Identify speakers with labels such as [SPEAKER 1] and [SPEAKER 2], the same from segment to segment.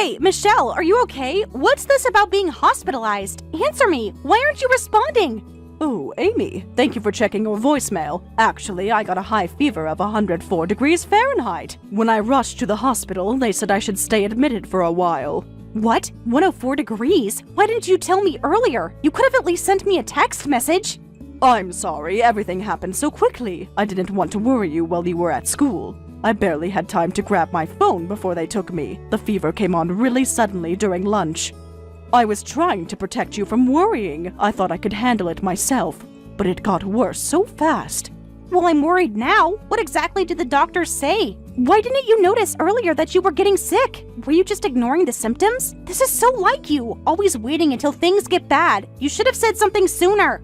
[SPEAKER 1] Hey, Michelle, are you okay? What's this about being hospitalized? Answer me. Why aren't you responding?
[SPEAKER 2] Oh, Amy, thank you for checking your voicemail. Actually, I got a high fever of 104 degrees Fahrenheit. When I rushed to the hospital, they said I should stay admitted for a while.
[SPEAKER 1] What? 104 degrees? Why didn't you tell me earlier? You could have at least sent me a text message.
[SPEAKER 2] I'm sorry, everything happened so quickly. I didn't want to worry you while you were at school. I barely had time to grab my phone before they took me. The fever came on really suddenly during lunch. I was trying to protect you from worrying. I thought I could handle it myself, but it got worse so fast.
[SPEAKER 1] Well, I'm worried now. What exactly did the doctor say? Why didn't you notice earlier that you were getting sick? Were you just ignoring the symptoms? This is so like you, always waiting until things get bad. You should have said something sooner.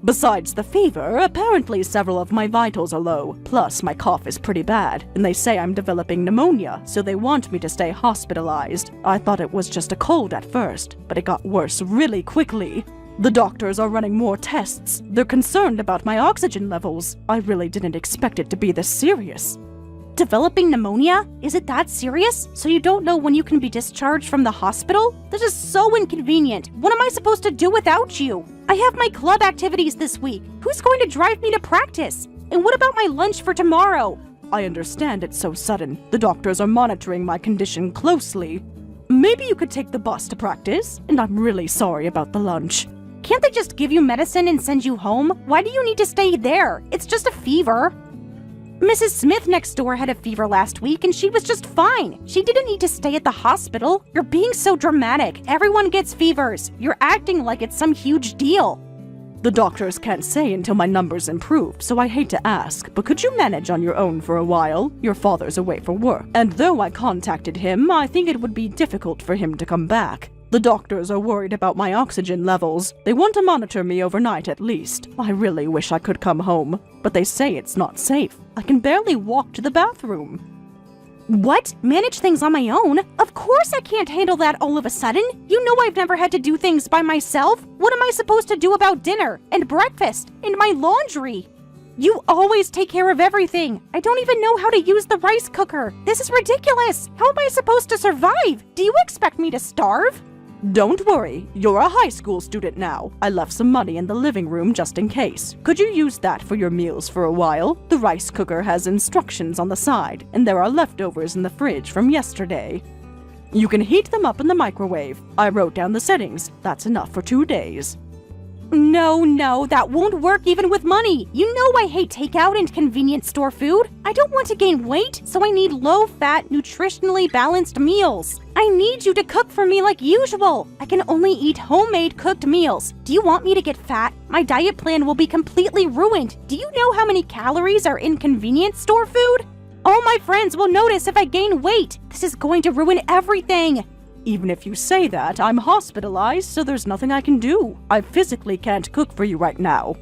[SPEAKER 2] Besides the fever, apparently several of my vitals are low. Plus, my cough is pretty bad, and they say I'm developing pneumonia, so they want me to stay hospitalized. I thought it was just a cold at first, but it got worse really quickly. The doctors are running more tests. They're concerned about my oxygen levels. I really didn't expect it to be this serious.
[SPEAKER 1] Developing pneumonia? Is it that serious? So you don't know when you can be discharged from the hospital? This is so inconvenient. What am I supposed to do without you? I have my club activities this week. Who's going to drive me to practice? And what about my lunch for tomorrow?
[SPEAKER 2] I understand it's so sudden. The doctors are monitoring my condition closely. Maybe you could take the bus to practice, and I'm really sorry about the lunch.
[SPEAKER 1] Can't they just give you medicine and send you home? Why do you need to stay there? It's just a fever. Mrs. Smith next door had a fever last week and she was just fine. She didn't need to stay at the hospital. You're being so dramatic. Everyone gets fevers. You're acting like it's some huge deal.
[SPEAKER 2] The doctors can't say until my numbers improve, so I hate to ask, but could you manage on your own for a while? Your father's away for work, and though I contacted him, I think it would be difficult for him to come back. The doctors are worried about my oxygen levels. They want to monitor me overnight at least. I really wish I could come home, but they say it's not safe. I can barely walk to the bathroom.
[SPEAKER 1] What? Manage things on my own? Of course I can't handle that all of a sudden. You know I've never had to do things by myself. What am I supposed to do about dinner and breakfast and my laundry? You always take care of everything. I don't even know how to use the rice cooker. This is ridiculous. How am I supposed to survive? Do you expect me to starve?
[SPEAKER 2] Don't worry, you're a high school student now. I left some money in the living room just in case. Could you use that for your meals for a while? The rice cooker has instructions on the side, and there are leftovers in the fridge from yesterday. You can heat them up in the microwave. I wrote down the settings. That's enough for 2 days.
[SPEAKER 1] No, that won't work even with money. You know I hate takeout and convenience store food. I don't want to gain weight, so I need low-fat, nutritionally balanced meals. I need you to cook for me like usual. I can only eat homemade cooked meals. Do you want me to get fat? My diet plan will be completely ruined. Do you know how many calories are in convenience store food? All my friends will notice if I gain weight. This is going to ruin everything.
[SPEAKER 2] Even if you say that, I'm hospitalized, so there's nothing I can do. I physically can't cook for you right now.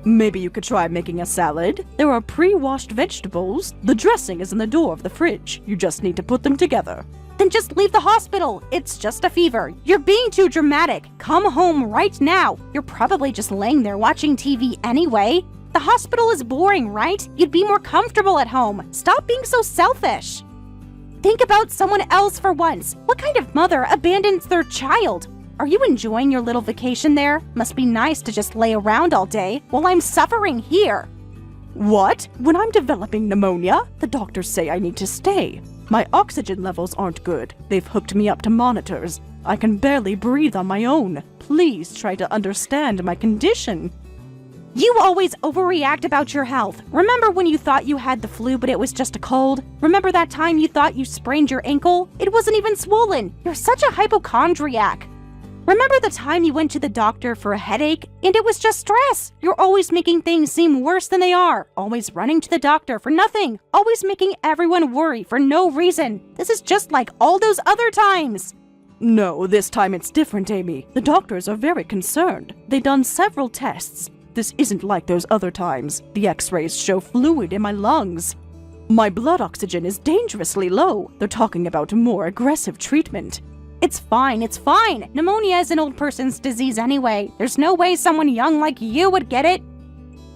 [SPEAKER 2] Maybe you could try making a salad. There are pre-washed vegetables. The dressing is in the door of the fridge. You just need to put them together.
[SPEAKER 1] Then just leave the hospital. It's just a fever. You're being too dramatic. Come home right now. You're probably just laying there watching TV anyway. The hospital is boring, right? You'd be more comfortable at home. Stop being so selfish. Think about someone else for once. What kind of mother abandons their child? Are you enjoying your little vacation there? Must be nice to just lay around all day while I'm suffering here.
[SPEAKER 2] What? When I'm developing pneumonia? The doctors say I need to stay. My oxygen levels aren't good. They've hooked me up to monitors. I can barely breathe on my own. Please try to understand my condition.
[SPEAKER 1] You always overreact about your health. Remember when you thought you had the flu but it was just a cold? Remember that time you thought you sprained your ankle? It wasn't even swollen. You're such a hypochondriac. Remember the time you went to the doctor for a headache and it was just stress? You're always making things seem worse than they are. Always running to the doctor for nothing. Always making everyone worry for no reason. This is just like all those other times.
[SPEAKER 2] No, this time it's different, Amy. The doctors are very concerned. They've done several tests. This isn't like those other times. The x-rays show fluid in my lungs. My blood oxygen is dangerously low. They're talking about more aggressive treatment.
[SPEAKER 1] It's fine. Pneumonia is an old person's disease anyway. There's no way someone young like you would get it.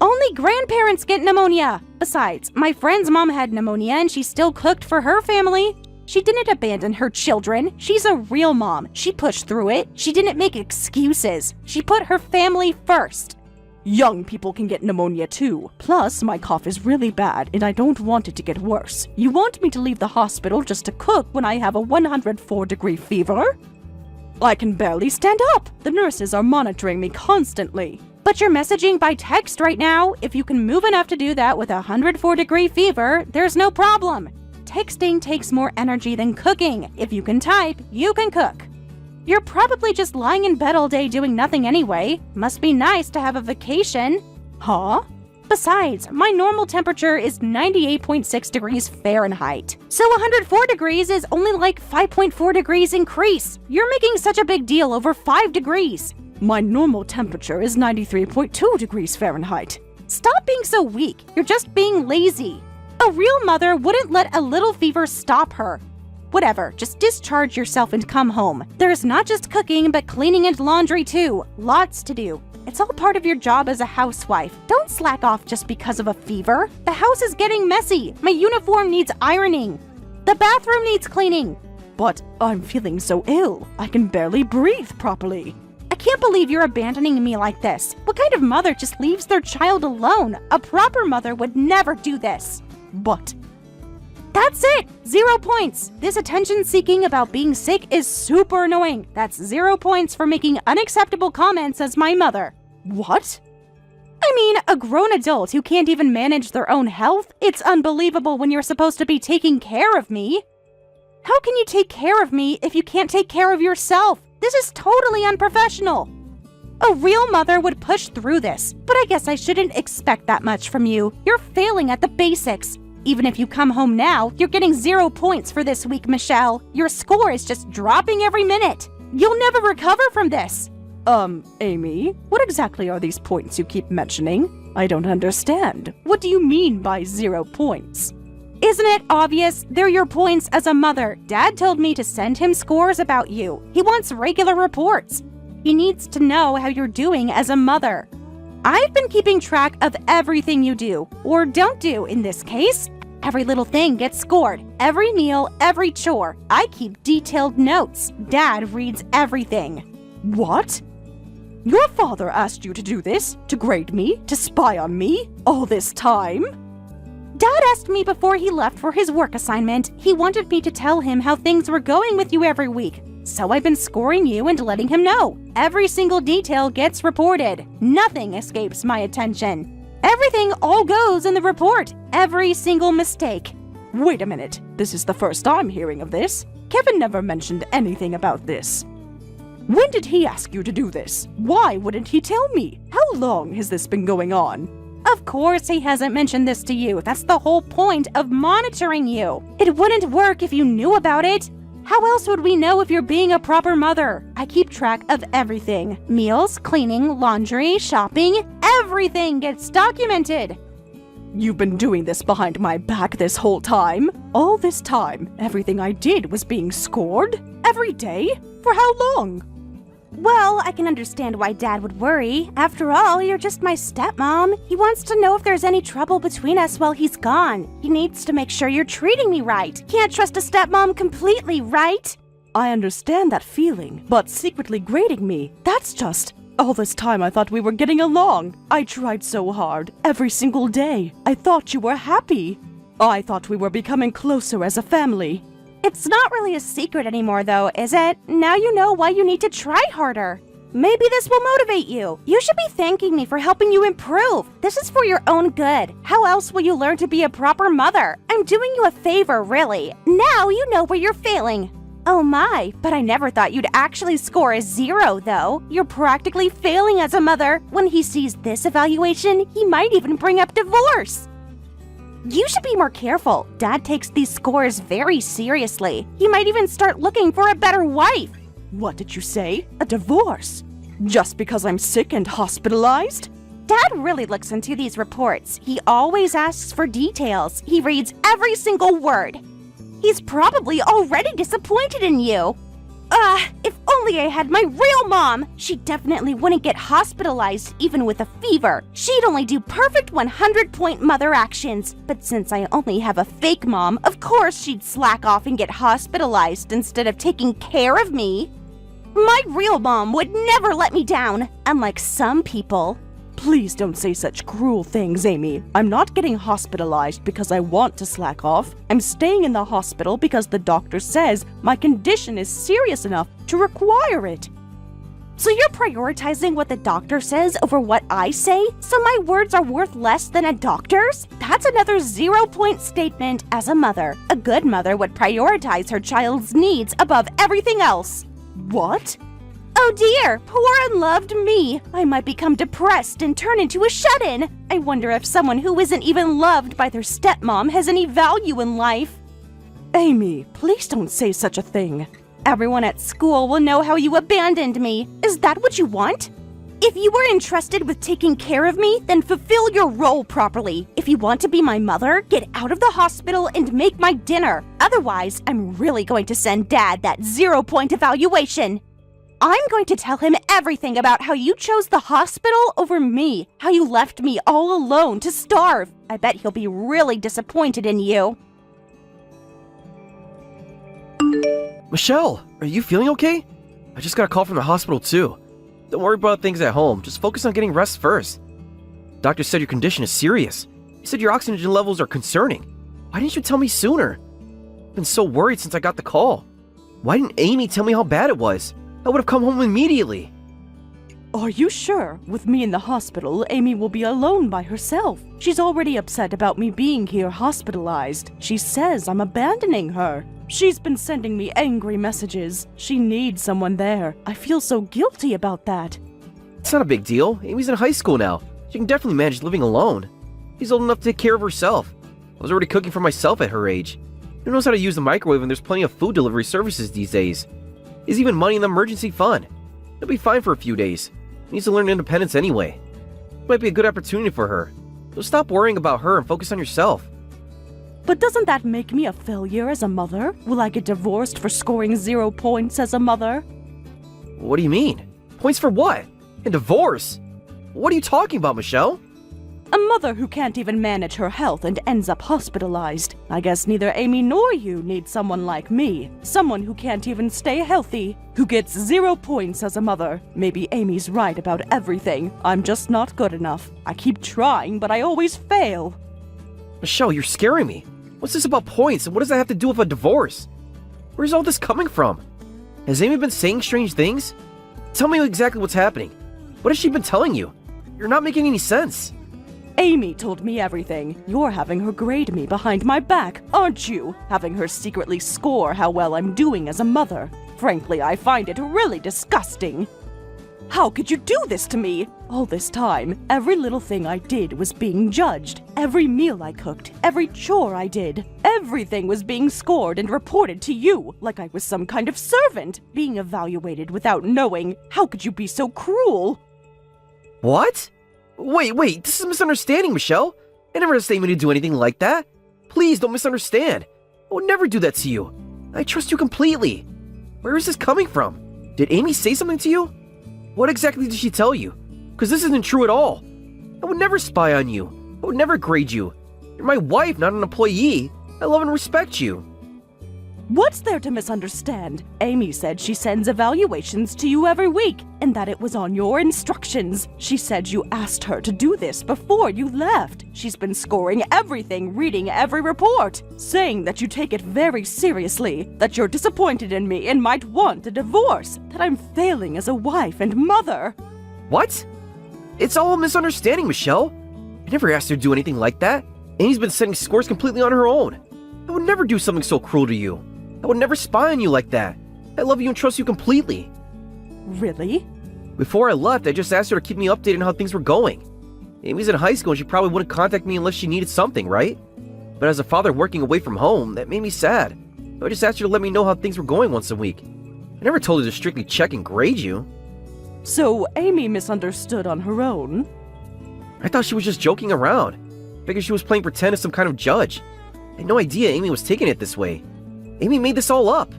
[SPEAKER 1] Only grandparents get pneumonia. Besides, my friend's mom had pneumonia and she still cooked for her family. She didn't abandon her children. She's a real mom. She pushed through it. She didn't make excuses. She put her family first.
[SPEAKER 2] Young people can get pneumonia too. Plus, my cough is really bad and I don't want it to get worse. You want me to leave the hospital just to cook when I have a 104-degree fever? I can barely stand up. The nurses are monitoring me constantly.
[SPEAKER 1] But you're messaging by text right now. If you can move enough to do that with a 104-degree fever, there's no problem. Texting takes more energy than cooking. If you can type, you can cook. You're probably just lying in bed all day doing nothing anyway. Must be nice to have a vacation.
[SPEAKER 2] Huh?
[SPEAKER 1] Besides, my normal temperature is 98.6 degrees Fahrenheit. So 104 degrees is only like 5.4 degrees increase. You're making such a big deal over 5 degrees.
[SPEAKER 2] My normal temperature is 93.2 degrees Fahrenheit.
[SPEAKER 1] Stop being so weak. You're just being lazy. A real mother wouldn't let a little fever stop her. Whatever, just discharge yourself and come home. There's not just cooking, but cleaning and laundry too. Lots to do. It's all part of your job as a housewife. Don't slack off just because of a fever. The house is getting messy. My uniform needs ironing. The bathroom needs cleaning.
[SPEAKER 2] But I'm feeling so ill. I can barely breathe properly.
[SPEAKER 1] I can't believe you're abandoning me like this. What kind of mother just leaves their child alone? A proper mother would never do this.
[SPEAKER 2] But
[SPEAKER 1] that's it! 0 points! This attention-seeking about being sick is super annoying. That's 0 points for making unacceptable comments as my mother.
[SPEAKER 2] What?
[SPEAKER 1] I mean, a grown adult who can't even manage their own health? It's unbelievable when you're supposed to be taking care of me. How can you take care of me if you can't take care of yourself? This is totally unprofessional. A real mother would push through this, but I guess I shouldn't expect that much from you. You're failing at the basics. Even if you come home now, you're getting 0 points for this week, Michelle. Your score is just dropping every minute. You'll never recover from this.
[SPEAKER 2] Amy, what exactly are these points you keep mentioning? I don't understand. What do you mean by 0 points?
[SPEAKER 1] Isn't it obvious? They're your points as a mother. Dad told me to send him scores about you. He wants regular reports. He needs to know how you're doing as a mother. I've been keeping track of everything you do, or don't do in this case. Every little thing gets scored. Every meal, every chore. I keep detailed notes. Dad reads everything.
[SPEAKER 2] What? Your father asked you to do this? To grade me? To spy on me? All this time?
[SPEAKER 1] Dad asked me before he left for his work assignment. He wanted me to tell him how things were going with you every week. So I've been scoring you and letting him know. Every single detail gets reported. Nothing escapes my attention. Everything all goes in the report. Every single mistake.
[SPEAKER 2] Wait a minute. This is the first I'm hearing of this. Kevin never mentioned anything about this. When did he ask you to do this? Why wouldn't he tell me? How long has this been going on?
[SPEAKER 1] Of course he hasn't mentioned this to you. That's the whole point of monitoring you. It wouldn't work if you knew about it. How else would we know if you're being a proper mother? I keep track of everything. Meals, cleaning, laundry, shopping, everything gets documented.
[SPEAKER 2] You've been doing this behind my back this whole time? All this time, everything I did was being scored? Every day? For how long?
[SPEAKER 1] Well, I can understand why Dad would worry. After all, you're just my stepmom. He wants to know if there's any trouble between us while he's gone. He needs to make sure you're treating me right. Can't trust a stepmom completely, right?
[SPEAKER 2] I understand that feeling, but secretly grading me, that's just... All this time I thought we were getting along. I tried so hard, every single day. I thought you were happy. I thought we were becoming closer as a family.
[SPEAKER 1] It's not really a secret anymore, though, is it? Now you know why you need to try harder. Maybe this will motivate you. You should be thanking me for helping you improve. This is for your own good. How else will you learn to be a proper mother? I'm doing you a favor, really. Now you know where you're failing. Oh my, but I never thought you'd actually score a 0, though. You're practically failing as a mother. When he sees this evaluation, he might even bring up divorce. You should be more careful. Dad takes these scores very seriously. He might even start looking for a better wife.
[SPEAKER 2] What did you say? A divorce? Just because I'm sick and hospitalized?
[SPEAKER 1] Dad really looks into these reports. He always asks for details. He reads every single word. He's probably already disappointed in you. If only I had my real mom! She definitely wouldn't get hospitalized even with a fever. She'd only do perfect 100-point mother actions. But since I only have a fake mom, of course she'd slack off and get hospitalized instead of taking care of me. My real mom would never let me down, unlike some people.
[SPEAKER 2] Please don't say such cruel things, Amy. I'm not getting hospitalized because I want to slack off. I'm staying in the hospital because the doctor says my condition is serious enough to require it.
[SPEAKER 1] So you're prioritizing what the doctor says over what I say? So my words are worth less than a doctor's? That's another 0-point statement as a mother. A good mother would prioritize her child's needs above everything else.
[SPEAKER 2] What?
[SPEAKER 1] Oh dear, poor unloved me. I might become depressed and turn into a shut-in. I wonder if someone who isn't even loved by their stepmom has any value in life.
[SPEAKER 2] Amy, please don't say such a thing.
[SPEAKER 1] Everyone at school will know how you abandoned me. Is that what you want? If you were entrusted with taking care of me, then fulfill your role properly. If you want to be my mother, get out of the hospital and make my dinner. Otherwise, I'm really going to send Dad that 0-point evaluation. I'm going to tell him everything about how you chose the hospital over me, how you left me all alone to starve. I bet he'll be really disappointed in you.
[SPEAKER 3] Michelle, are you feeling okay? I just got a call from the hospital too. Don't worry about things at home, just focus on getting rest first. Doctor said your condition is serious. He said your oxygen levels are concerning. Why didn't you tell me sooner? I've been so worried since I got the call. Why didn't Amy tell me how bad it was? I would have come home immediately.
[SPEAKER 2] Are you sure? With me in the hospital, Amy will be alone by herself. She's already upset about me being here hospitalized. She says I'm abandoning her. She's been sending me angry messages. She needs someone there. I feel so guilty about that.
[SPEAKER 3] It's not a big deal. Amy's in high school now. She can definitely manage living alone. She's old enough to take care of herself. I was already cooking for myself at her age. Who knows how to use the microwave, and there's plenty of food delivery services these days. There's even money in the emergency fund. He'll be fine for a few days. He needs to learn independence anyway. It might be a good opportunity for her. So stop worrying about her and focus on yourself.
[SPEAKER 2] But doesn't that make me a failure as a mother? Will I get divorced for scoring 0 points as a mother?
[SPEAKER 3] What do you mean? Points for what? And divorce? What are you talking about, Michelle?
[SPEAKER 2] A mother who can't even manage her health and ends up hospitalized. I guess neither Amy nor you need someone like me. Someone who can't even stay healthy. Who gets 0 points as a mother. Maybe Amy's right about everything. I'm just not good enough. I keep trying, but I always fail.
[SPEAKER 3] Michelle, you're scaring me. What's this about points, and what does that have to do with a divorce? Where's all this coming from? Has Amy been saying strange things? Tell me exactly what's happening. What has she been telling you? You're not making any sense.
[SPEAKER 2] Amy told me everything. You're having her grade me behind my back, aren't you? Having her secretly score how well I'm doing as a mother. Frankly, I find it really disgusting. How could you do this to me? All this time, every little thing I did was being judged. Every meal I cooked, every chore I did, everything was being scored and reported to you, like I was some kind of servant, being evaluated without knowing. How could you be so cruel?
[SPEAKER 3] What? Wait, this is a misunderstanding, Michelle. I never asked Amy to do anything like that. Please don't misunderstand. I would never do that to you. I trust you completely. Where is this coming from? Did Amy say something to you? What exactly did she tell you? Because this isn't true at all. I would never spy on you. I would never grade you. You're my wife, not an employee. I love and respect you.
[SPEAKER 2] What's there to misunderstand? Amy said she sends evaluations to you every week, and that it was on your instructions. She said you asked her to do this before you left. She's been scoring everything, reading every report, saying that you take it very seriously, that you're disappointed in me and might want a divorce, that I'm failing as a wife and mother.
[SPEAKER 3] What? It's all a misunderstanding, Michelle. I never asked her to do anything like that. Amy's been setting scores completely on her own. I would never do something so cruel to you. I would never spy on you like that. I love you and trust you completely.
[SPEAKER 2] Really?
[SPEAKER 3] Before I left, I just asked her to keep me updated on how things were going. Amy's in high school and she probably wouldn't contact me unless she needed something, right? But as a father working away from home, that made me sad. So I just asked her to let me know how things were going once a week. I never told her to strictly check and grade you.
[SPEAKER 2] So Amy misunderstood on her own?
[SPEAKER 3] I thought she was just joking around. Figured she was playing pretend as some kind of judge. I had no idea Amy was taking it this way. Amy made this all up.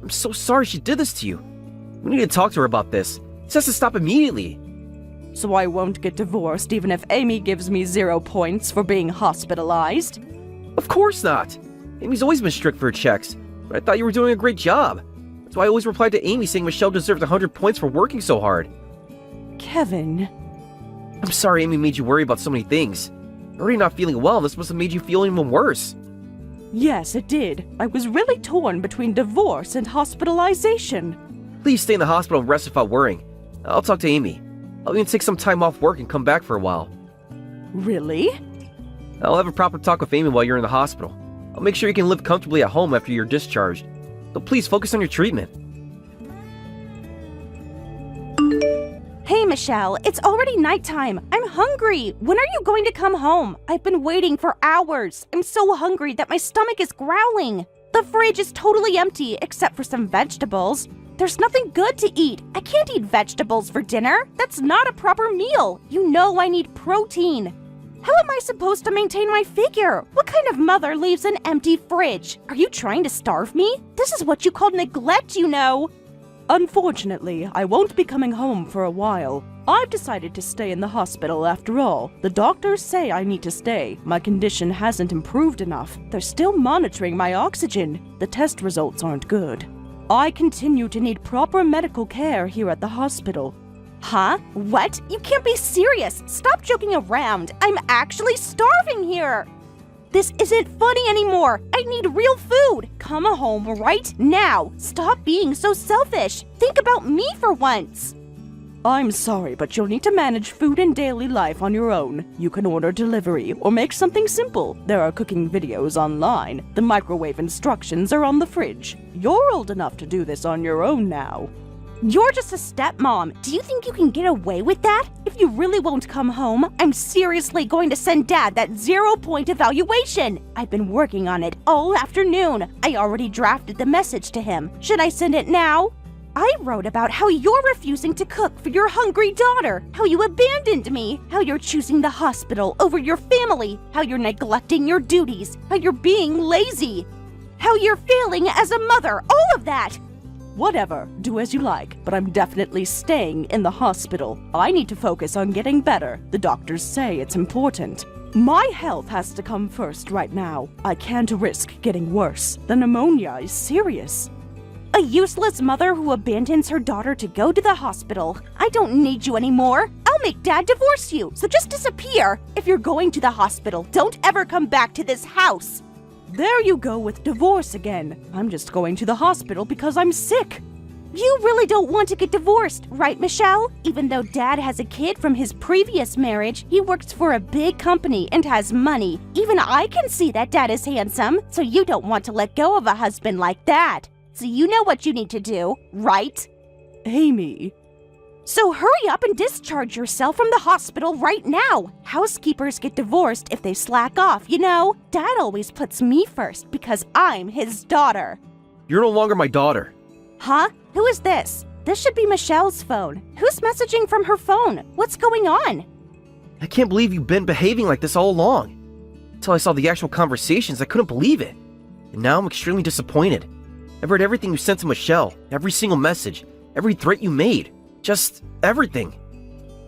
[SPEAKER 3] I'm so sorry she did this to you. We need to talk to her about this. This has to stop immediately.
[SPEAKER 2] So I won't get divorced even if Amy gives me 0 points for being hospitalized?
[SPEAKER 3] Of course not. Amy's always been strict for her checks, but I thought you were doing a great job. That's why I always replied to Amy saying Michelle deserved 100 points for working so hard.
[SPEAKER 2] Kevin...
[SPEAKER 3] I'm sorry Amy made you worry about so many things. Already not feeling well, this must have made you feel even worse.
[SPEAKER 2] Yes, it did. I was really torn between divorce and hospitalization.
[SPEAKER 3] Please stay in the hospital and rest without worrying. I'll talk to Amy. I'll even take some time off work and come back for a while.
[SPEAKER 2] Really?
[SPEAKER 3] I'll have a proper talk with Amy while you're in the hospital. I'll make sure you can live comfortably at home after you're discharged. So please focus on your treatment.
[SPEAKER 1] Hey, Michelle, it's already nighttime. I'm hungry. When are you going to come home? I've been waiting for hours. I'm so hungry that my stomach is growling. The fridge is totally empty except for some vegetables. There's nothing good to eat. I can't eat vegetables for dinner. That's not a proper meal. You know I need protein. How am I supposed to maintain my figure? What kind of mother leaves an empty fridge? Are you trying to starve me? This is what you call neglect, you know.
[SPEAKER 2] Unfortunately, I won't be coming home for a while. I've decided to stay in the hospital after all. The doctors say I need to stay. My condition hasn't improved enough. They're still monitoring my oxygen. The test results aren't good. I continue to need proper medical care here at the hospital.
[SPEAKER 1] Huh? What? You can't be serious. Stop joking around. I'm actually starving here. This isn't funny anymore. I need real food. Come home right now. Stop being so selfish. Think about me for once.
[SPEAKER 2] I'm sorry, but you'll need to manage food and daily life on your own. You can order delivery or make something simple. There are cooking videos online. The microwave instructions are on the fridge. You're old enough to do this on your own now.
[SPEAKER 1] You're just a stepmom. Do you think you can get away with that? If you really won't come home, I'm seriously going to send Dad that 0-point evaluation. I've been working on it all afternoon. I already drafted the message to him. Should I send it now? I wrote about how you're refusing to cook for your hungry daughter, how you abandoned me, how you're choosing the hospital over your family, how you're neglecting your duties, how you're being lazy, how you're failing as a mother, all of that.
[SPEAKER 2] Whatever, do as you like, but I'm definitely staying in the hospital. I need to focus on getting better. The doctors say it's important. My health has to come first right now. I can't risk getting worse. The pneumonia is serious.
[SPEAKER 1] A useless mother who abandons her daughter to go to the hospital. I don't need you anymore. I'll make Dad divorce you, so just disappear. If you're going to the hospital, don't ever come back to this house.
[SPEAKER 2] There you go with divorce again. I'm just going to the hospital because I'm sick.
[SPEAKER 1] You really don't want to get divorced, right, Michelle? Even though Dad has a kid from his previous marriage, he works for a big company and has money. Even I can see that Dad is handsome, so you don't want to let go of a husband like that. So you know what you need to do, right?
[SPEAKER 2] Amy.
[SPEAKER 1] So hurry up and discharge yourself from the hospital right now. Housekeepers get divorced if they slack off, you know? Dad always puts me first because I'm his daughter.
[SPEAKER 3] You're no longer my daughter.
[SPEAKER 1] Huh? Who is this? This should be Michelle's phone. Who's messaging from her phone? What's going on?
[SPEAKER 3] I can't believe you've been behaving like this all along. Until I saw the actual conversations, I couldn't believe it. And now I'm extremely disappointed. I've read everything you sent to Michelle, every single message, every threat you made. Just everything.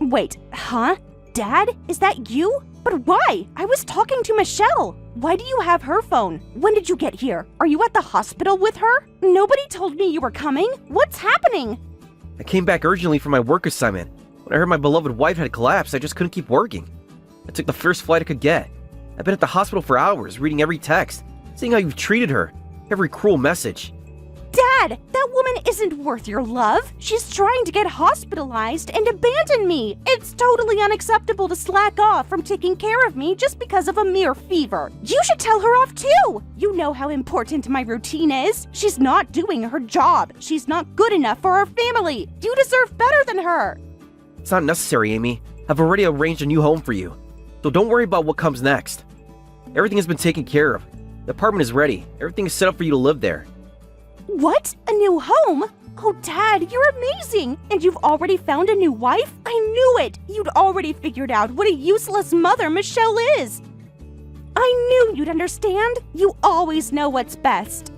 [SPEAKER 1] Wait, huh? Dad? Is that you? But why? I was talking to Michelle. Why do you have her phone? When did you get here? Are you at the hospital with her? Nobody told me you were coming. What's happening?
[SPEAKER 3] I came back urgently from my work assignment. When I heard my beloved wife had collapsed, I just couldn't keep working. I took the first flight I could get. I've been at the hospital for hours, reading every text, seeing how you've treated her, every cruel message.
[SPEAKER 1] Dad, that woman isn't worth your love. She's trying to get hospitalized and abandon me. It's totally unacceptable to slack off from taking care of me just because of a mere fever. You should tell her off too. You know how important my routine is. She's not doing her job. She's not good enough for our family. You deserve better than her.
[SPEAKER 3] It's not necessary, Amy. I've already arranged a new home for you. So don't worry about what comes next. Everything has been taken care of. The apartment is ready. Everything is set up for you to live there.
[SPEAKER 1] What? A new home? Oh, Dad, you're amazing! And you've already found a new wife? I knew it! You'd already figured out what a useless mother Michelle is! I knew you'd understand! You always know what's best!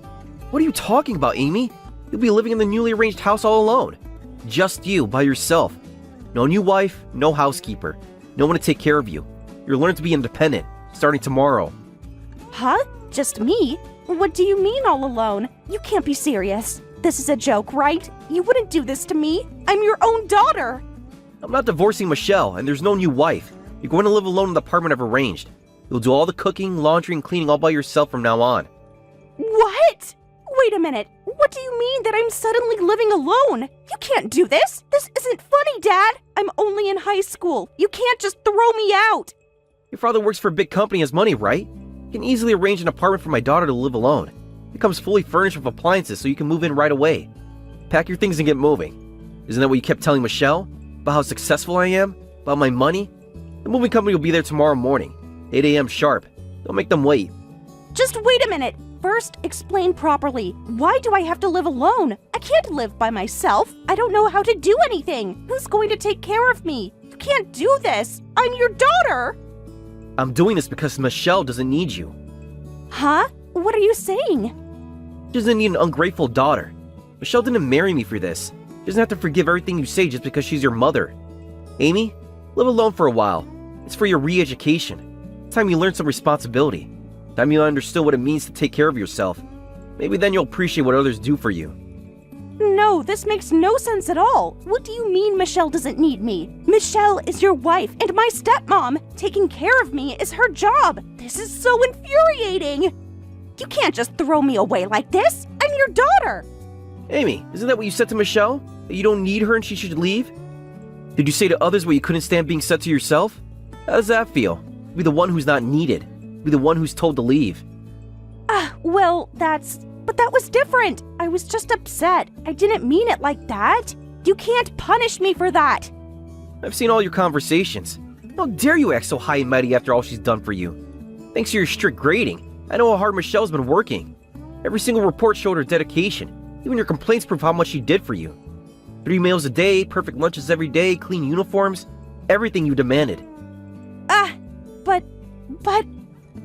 [SPEAKER 3] What are you talking about, Amy? You'll be living in the newly arranged house all alone. Just you, by yourself. No new wife, no housekeeper. No one to take care of you. You'll learn to be independent, starting tomorrow.
[SPEAKER 1] Huh? Just me? What do you mean all alone? You can't be serious. This is a joke, right? You wouldn't do this to me. I'm your own daughter.
[SPEAKER 3] I'm not divorcing Michelle, and there's no new wife. You're going to live alone in the apartment I've arranged. You'll do all the cooking, laundry, and cleaning all by yourself from now on.
[SPEAKER 1] What? Wait a minute. What do you mean that I'm suddenly living alone? You can't do this. This isn't funny, Dad. I'm only in high school. You can't just throw me out.
[SPEAKER 3] Your father works for a big company and has money, right? You can easily arrange an apartment for my daughter to live alone. It comes fully furnished with appliances so you can move in right away. Pack your things and get moving. Isn't that what you kept telling Michelle? About how successful I am? About my money? The moving company will be there tomorrow morning, 8 a.m. sharp. Don't make them wait.
[SPEAKER 1] Just wait a minute. First, explain properly. Why do I have to live alone? I can't live by myself. I don't know how to do anything. Who's going to take care of me? You can't do this. I'm your daughter.
[SPEAKER 3] I'm doing this because Michelle doesn't need you.
[SPEAKER 1] Huh? What are you saying?
[SPEAKER 3] She doesn't need an ungrateful daughter. Michelle didn't marry me for this. She doesn't have to forgive everything you say just because she's your mother. Amy, live alone for a while. It's for your re-education. It's time you learn some responsibility. Time you understood what it means to take care of yourself. Maybe then you'll appreciate what others do for you.
[SPEAKER 1] No, this makes no sense at all. What do you mean Michelle doesn't need me? Michelle is your wife and my stepmom. Taking care of me is her job. This is so infuriating. You can't just throw me away like this. I'm your daughter.
[SPEAKER 3] Amy, isn't that what you said to Michelle? That you don't need her and she should leave? Did you say to others what you couldn't stand being said to yourself? How does that feel? To be the one who's not needed. To be the one who's told to leave.
[SPEAKER 1] But that was different. I was just upset. I didn't mean it like that. You can't punish me for that.
[SPEAKER 3] I've seen all your conversations. How dare you act so high and mighty after all she's done for you? Thanks to your strict grading, I know how hard Michelle's been working. Every single report showed her dedication. Even your complaints prove how much she did for you. 3 meals a day, perfect lunches every day, clean uniforms, everything you demanded.
[SPEAKER 1] But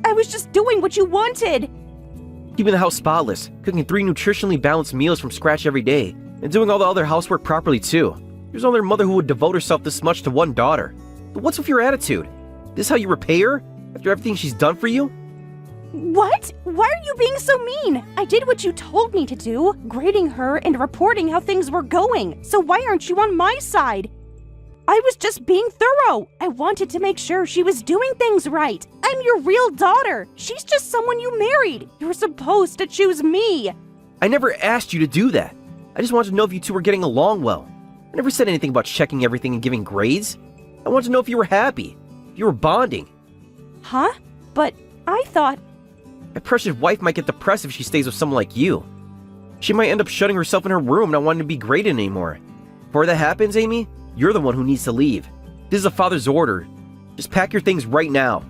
[SPEAKER 1] I was just doing what you wanted.
[SPEAKER 3] Keeping the house spotless, cooking 3 nutritionally balanced meals from scratch every day, and doing all the other housework properly too. There's no other mother who would devote herself this much to one daughter. But what's with your attitude? This how you repay her? After everything she's done for you?
[SPEAKER 1] What? Why are you being so mean? I did what you told me to do, grading her and reporting how things were going. So why aren't you on my side? I was just being thorough. I wanted to make sure she was doing things right. I'm your real daughter. She's just someone you married. You're supposed to choose me.
[SPEAKER 3] I never asked you to do that. I just wanted to know if you two were getting along well. I never said anything about checking everything and giving grades. I wanted to know if you were happy, if you were bonding.
[SPEAKER 1] Huh? But I thought...
[SPEAKER 3] My precious wife might get depressed if she stays with someone like you. She might end up shutting herself in her room, not wanting to be graded anymore. Before that happens, Amy, you're the one who needs to leave. This is a father's order. Just pack your things right now.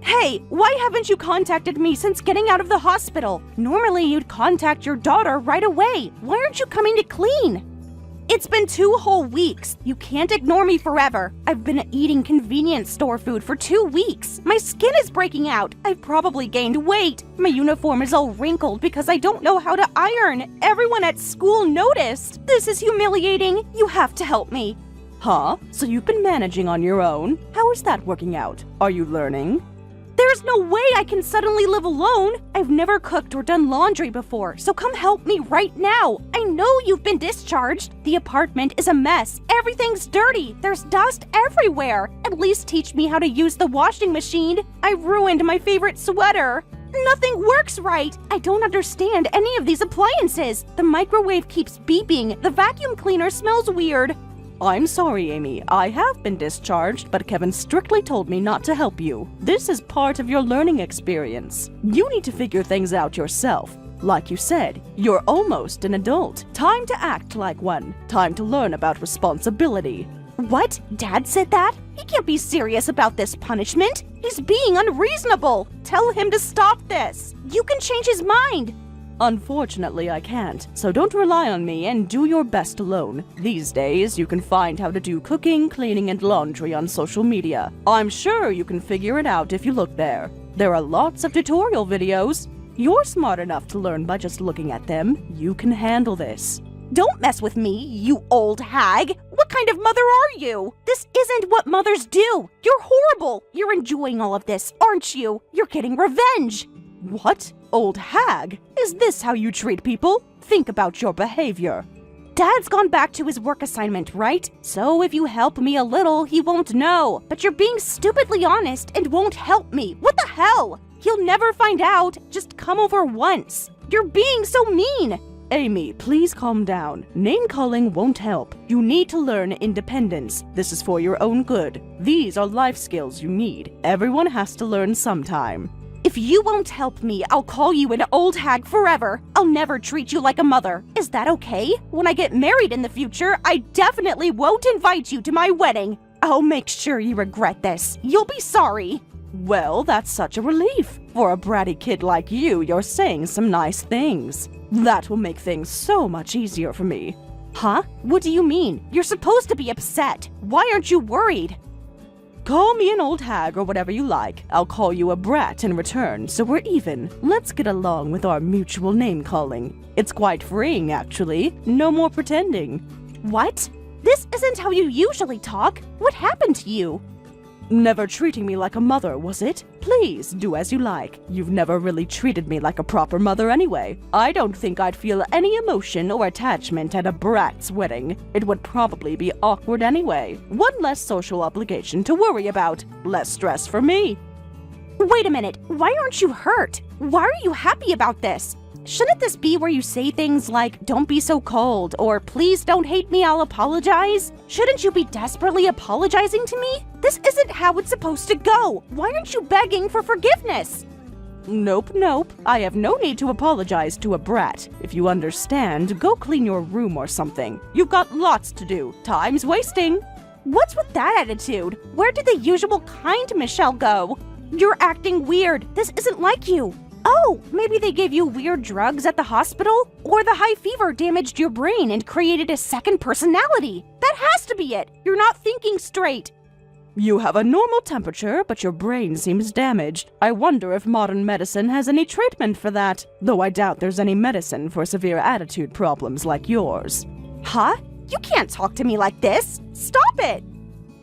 [SPEAKER 1] Hey, why haven't you contacted me since getting out of the hospital? Normally you'd contact your daughter right away. Why aren't you coming to clean? It's been 2 whole weeks. You can't ignore me forever. I've been eating convenience store food for 2 weeks. My skin is breaking out. I've probably gained weight. My uniform is all wrinkled because I don't know how to iron. Everyone at school noticed. This is humiliating. You have to help me.
[SPEAKER 2] Huh? So you've been managing on your own? How is that working out? Are you learning?
[SPEAKER 1] There's no way I can suddenly live alone. I've never cooked or done laundry before, so come help me right now. I know you've been discharged. The apartment is a mess. Everything's dirty. There's dust everywhere. At least teach me how to use the washing machine. I ruined my favorite sweater. Nothing works right. I don't understand any of these appliances. The microwave keeps beeping. The vacuum cleaner smells weird.
[SPEAKER 2] I'm sorry, Amy. I have been discharged, but Kevin strictly told me not to help you. This is part of your learning experience. You need to figure things out yourself. Like you said, you're almost an adult. Time to act like one. Time to learn about responsibility.
[SPEAKER 1] What? Dad said that? He can't be serious about this punishment. He's being unreasonable. Tell him to stop this. You can change his mind.
[SPEAKER 2] Unfortunately, I can't, so don't rely on me and do your best alone. These days, you can find how to do cooking, cleaning, and laundry on social media. I'm sure you can figure it out if you look there. There are lots of tutorial videos. You're smart enough to learn by just looking at them. You can handle this.
[SPEAKER 1] Don't mess with me, you old hag! What kind of mother are you? This isn't what mothers do! You're horrible! You're enjoying all of this, aren't you? You're getting revenge!
[SPEAKER 2] What? Old hag? Is this how you treat people? Think about your behavior.
[SPEAKER 1] Dad's gone back to his work assignment, right? So if you help me a little, he won't know. But you're being stupidly honest and won't help me. What the hell? He'll never find out. Just come over once. You're being so mean.
[SPEAKER 2] Amy, please calm down. Name-calling won't help. You need to learn independence. This is for your own good. These are life skills you need. Everyone has to learn sometime.
[SPEAKER 1] If you won't help me, I'll call you an old hag forever. I'll never treat you like a mother. Is that okay? When I get married in the future, I definitely won't invite you to my wedding. I'll make sure you regret this. You'll be sorry.
[SPEAKER 2] Well, that's such a relief. For a bratty kid like you, you're saying some nice things. That will make things so much easier for me.
[SPEAKER 1] Huh? What do you mean? You're supposed to be upset. Why aren't you worried?
[SPEAKER 2] Call me an old hag or whatever you like. I'll call you a brat in return, so we're even. Let's get along with our mutual name-calling. It's quite freeing, actually. No more pretending.
[SPEAKER 1] What? This isn't how you usually talk. What happened to you?
[SPEAKER 2] Never treating me like a mother, was it? Please, do as you like. You've never really treated me like a proper mother anyway. I don't think I'd feel any emotion or attachment at a brat's wedding. It would probably be awkward anyway. One less social obligation to worry about. Less stress for me.
[SPEAKER 1] Wait a minute. Why aren't you hurt? Why are you happy about this? Shouldn't this be where you say things like, don't be so cold, or please don't hate me, I'll apologize? Shouldn't you be desperately apologizing to me? This isn't how it's supposed to go. Why aren't you begging for forgiveness?
[SPEAKER 2] Nope. I have no need to apologize to a brat. If you understand, go clean your room or something. You've got lots to do. Time's wasting.
[SPEAKER 1] What's with that attitude? Where did the usual kind Michelle go? You're acting weird. This isn't like you. Oh, maybe they gave you weird drugs at the hospital? Or the high fever damaged your brain and created a second personality? That has to be it. You're not thinking straight.
[SPEAKER 2] You have a normal temperature, but your brain seems damaged. I wonder if modern medicine has any treatment for that, though I doubt there's any medicine for severe attitude problems like yours.
[SPEAKER 1] Huh? You can't talk to me like this. Stop it!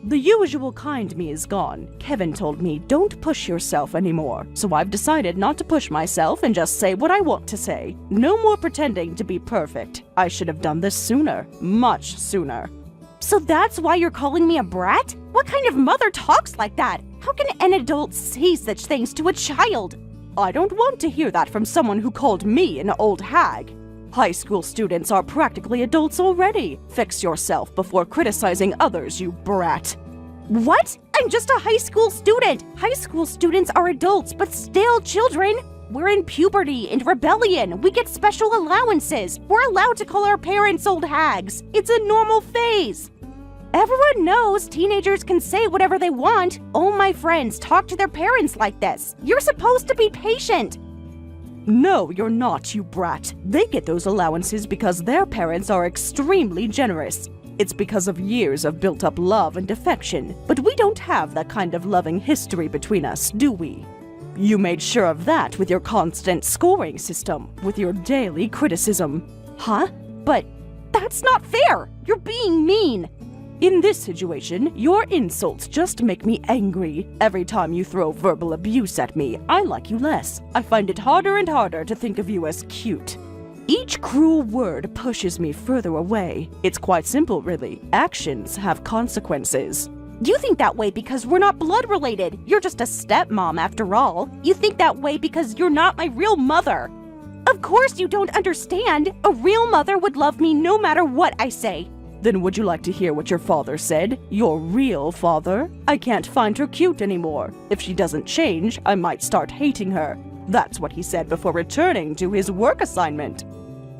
[SPEAKER 2] The usual kind me is gone. Kevin told me don't push yourself anymore, so I've decided not to push myself and just say what I want to say. No more pretending to be perfect. I should have done this sooner. Much sooner.
[SPEAKER 1] So that's why you're calling me a brat? What kind of mother talks like that? How can an adult say such things to a child?
[SPEAKER 2] I don't want to hear that from someone who called me an old hag. High school students are practically adults already. Fix yourself before criticizing others, you brat.
[SPEAKER 1] What? I'm just a high school student. High school students are adults, but still children. We're in puberty and rebellion. We get special allowances. We're allowed to call our parents old hags. It's a normal phase. Everyone knows teenagers can say whatever they want. All my friends talk to their parents like this. You're supposed to be patient.
[SPEAKER 2] No, you're not, you brat. They get those allowances because their parents are extremely generous. It's because of years of built-up love and affection. But we don't have that kind of loving history between us, do we? You made sure of that with your constant scoring system, with your daily criticism.
[SPEAKER 1] Huh? But that's not fair! You're being mean!
[SPEAKER 2] In this situation, your insults just make me angry. Every time you throw verbal abuse at me, I like you less. I find it harder and harder to think of you as cute. Each cruel word pushes me further away. It's quite simple, really. Actions have consequences.
[SPEAKER 1] You think that way because we're not blood related. You're just a stepmom after all. You think that way because you're not my real mother. Of course you don't understand. A real mother would love me no matter what I say.
[SPEAKER 2] Then would you like to hear what your father said? Your real father? I can't find her cute anymore. If she doesn't change, I might start hating her. That's what he said before returning to his work assignment.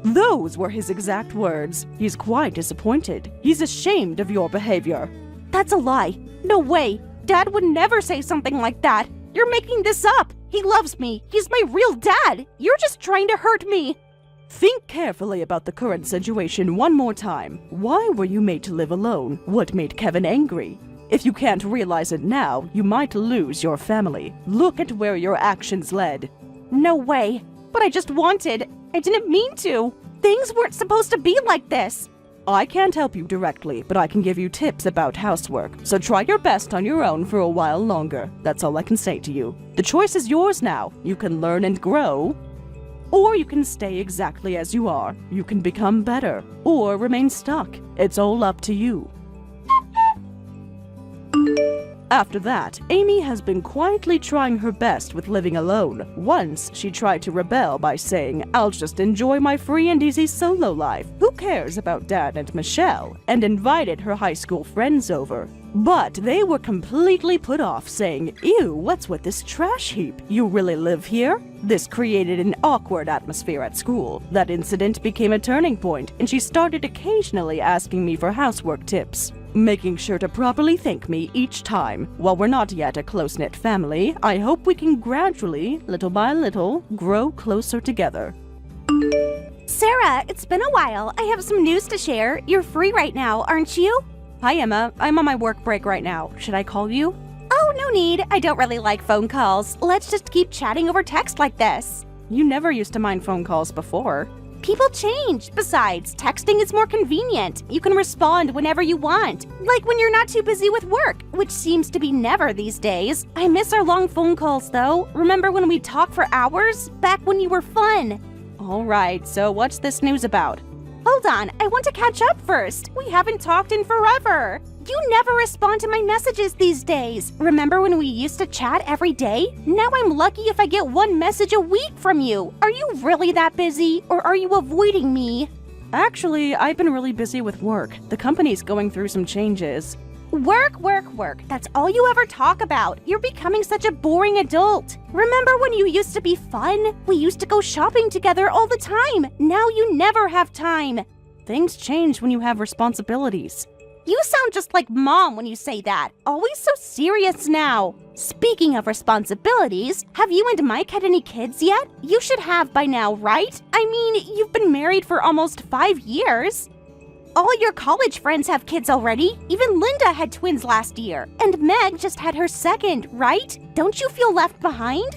[SPEAKER 2] Those were his exact words. He's quite disappointed. He's ashamed of your behavior.
[SPEAKER 1] That's a lie. No way. Dad would never say something like that. You're making this up. He loves me. He's my real dad. You're just trying to hurt me.
[SPEAKER 2] Think carefully about the current situation one more time. Why were you made to live alone? What made Kevin angry? If you can't realize it now, you might lose your family. Look at where your actions led.
[SPEAKER 1] No way. but I didn't mean to. Things weren't supposed to be like this.
[SPEAKER 2] I can't help you directly, but I can give you tips about housework, so try your best on your own for a while longer. That's all I can say to you. The choice is yours now. You can learn and grow, or you can stay exactly as you are. You can become better, or remain stuck. It's all up to you. After that, Amy has been quietly trying her best with living alone. Once, she tried to rebel by saying, "I'll just enjoy my free and easy solo life. Who cares about Dad and Michelle?" and invited her high school friends over. But they were completely put off, saying, "Ew, what's with this trash heap? You really live here?" This created an awkward atmosphere at school. That incident became a turning point, and she started occasionally asking me for housework tips, making sure to properly thank me each time. While we're not yet a close-knit family, I hope we can gradually, little by little, grow closer together.
[SPEAKER 1] Sarah, it's been a while. I have some news to share. You're free right now, aren't you?
[SPEAKER 2] Hi, Emma. I'm on my work break right now. Should I call you?
[SPEAKER 1] Oh, no need. I don't really like phone calls. Let's just keep chatting over text like this.
[SPEAKER 2] You never used to mind phone calls before.
[SPEAKER 1] People change. Besides, texting is more convenient. You can respond whenever you want, like when you're not too busy with work, which seems to be never these days. I miss our long phone calls, though. Remember when we'd talk for hours? Back when you were fun.
[SPEAKER 2] All right, so what's this news about?
[SPEAKER 1] Hold on, I want to catch up first. We haven't talked in forever. You never respond to my messages these days. Remember when we used to chat every day? Now I'm lucky if I get one message a week from you. Are you really that busy, or are you avoiding me?
[SPEAKER 2] Actually, I've been really busy with work. The company's going through some changes.
[SPEAKER 1] Work, work, work. That's all you ever talk about. You're becoming such a boring adult. Remember when you used to be fun? We used to go shopping together all the time. Now you never have time.
[SPEAKER 2] Things change when you have responsibilities.
[SPEAKER 1] You sound just like Mom when you say that. Always so serious now. Speaking of responsibilities, have you and Mike had any kids yet? You should have by now, right? I mean, you've been married for almost 5 years. All your college friends have kids already. Even Linda had twins last year. And Meg just had her second, right? Don't you feel left behind?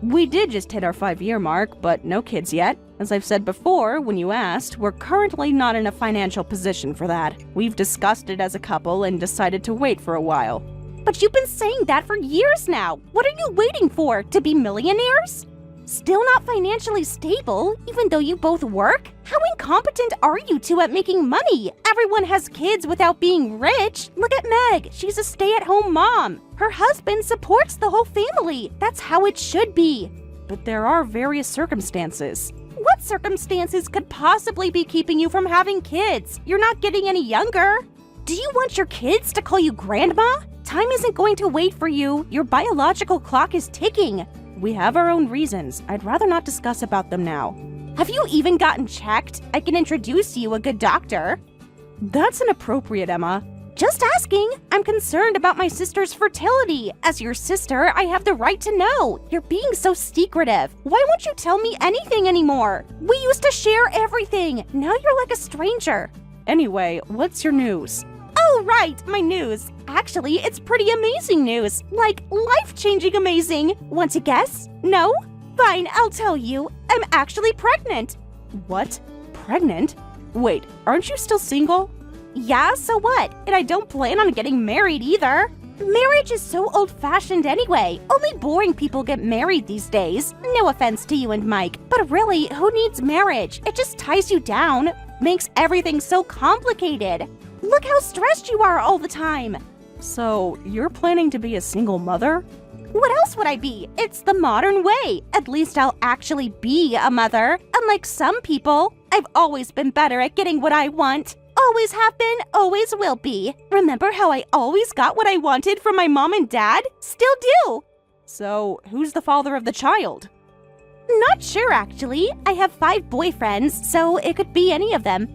[SPEAKER 2] We did just hit our 5-year mark, but no kids yet. As I've said before, when you asked, we're currently not in a financial position for that. We've discussed it as a couple and decided to wait for a while.
[SPEAKER 1] But you've been saying that for years now. What are you waiting for? To be millionaires? Still not financially stable, even though you both work? How incompetent are you two at making money? Everyone has kids without being rich. Look at Meg. She's a stay-at-home mom. Her husband supports the whole family. That's how it should be.
[SPEAKER 2] But there are various circumstances.
[SPEAKER 1] What circumstances could possibly be keeping you from having kids? You're not getting any younger. Do you want your kids to call you grandma? Time isn't going to wait for you. Your biological clock is ticking.
[SPEAKER 2] We have our own reasons. I'd rather not discuss about them now.
[SPEAKER 1] Have you even gotten checked? I can introduce you a good doctor.
[SPEAKER 2] That's inappropriate, Emma.
[SPEAKER 1] Just asking. I'm concerned about my sister's fertility. As your sister, I have the right to know. You're being so secretive. Why won't you tell me anything anymore? We used to share everything. Now you're like a stranger.
[SPEAKER 2] Anyway, what's your news?
[SPEAKER 1] Oh, right, my news. Actually, it's pretty amazing news. Like, life-changing amazing. Want to guess? No? Fine, I'll tell you. I'm actually pregnant.
[SPEAKER 2] What? Pregnant? Wait, aren't you still single?
[SPEAKER 1] Yeah, so what? And I don't plan on getting married either. Marriage is so old-fashioned anyway. Only boring people get married these days. No offense to you and Mike, but really, who needs marriage? It just ties you down, makes everything so complicated. Look how stressed you are all the time.
[SPEAKER 2] So, you're planning to be a single mother?
[SPEAKER 1] What else would I be? It's the modern way. At least I'll actually be a mother. Unlike some people, I've always been better at getting what I want. Always have been, always will be. Remember how I always got what I wanted from my mom and dad? Still do.
[SPEAKER 2] So, who's the father of the child?
[SPEAKER 1] Not sure, actually. I have 5 boyfriends, so it could be any of them.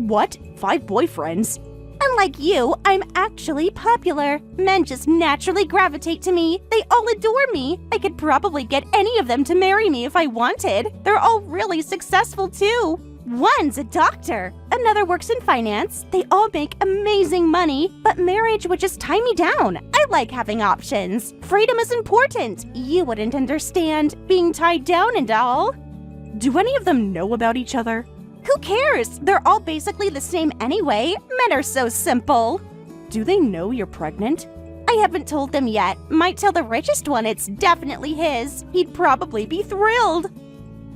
[SPEAKER 2] What? 5 boyfriends?
[SPEAKER 1] Unlike you, I'm actually popular. Men just naturally gravitate to me. They all adore me. I could probably get any of them to marry me if I wanted. They're all really successful too. One's a doctor. Another works in finance. They all make amazing money, but marriage would just tie me down. I like having options. Freedom is important. You wouldn't understand being tied down and all.
[SPEAKER 2] Do any of them know about each other?
[SPEAKER 1] Who cares? They're all basically the same anyway. Men are so simple.
[SPEAKER 2] Do they know you're pregnant?
[SPEAKER 1] I haven't told them yet. Might tell the richest one it's definitely his. He'd probably be thrilled.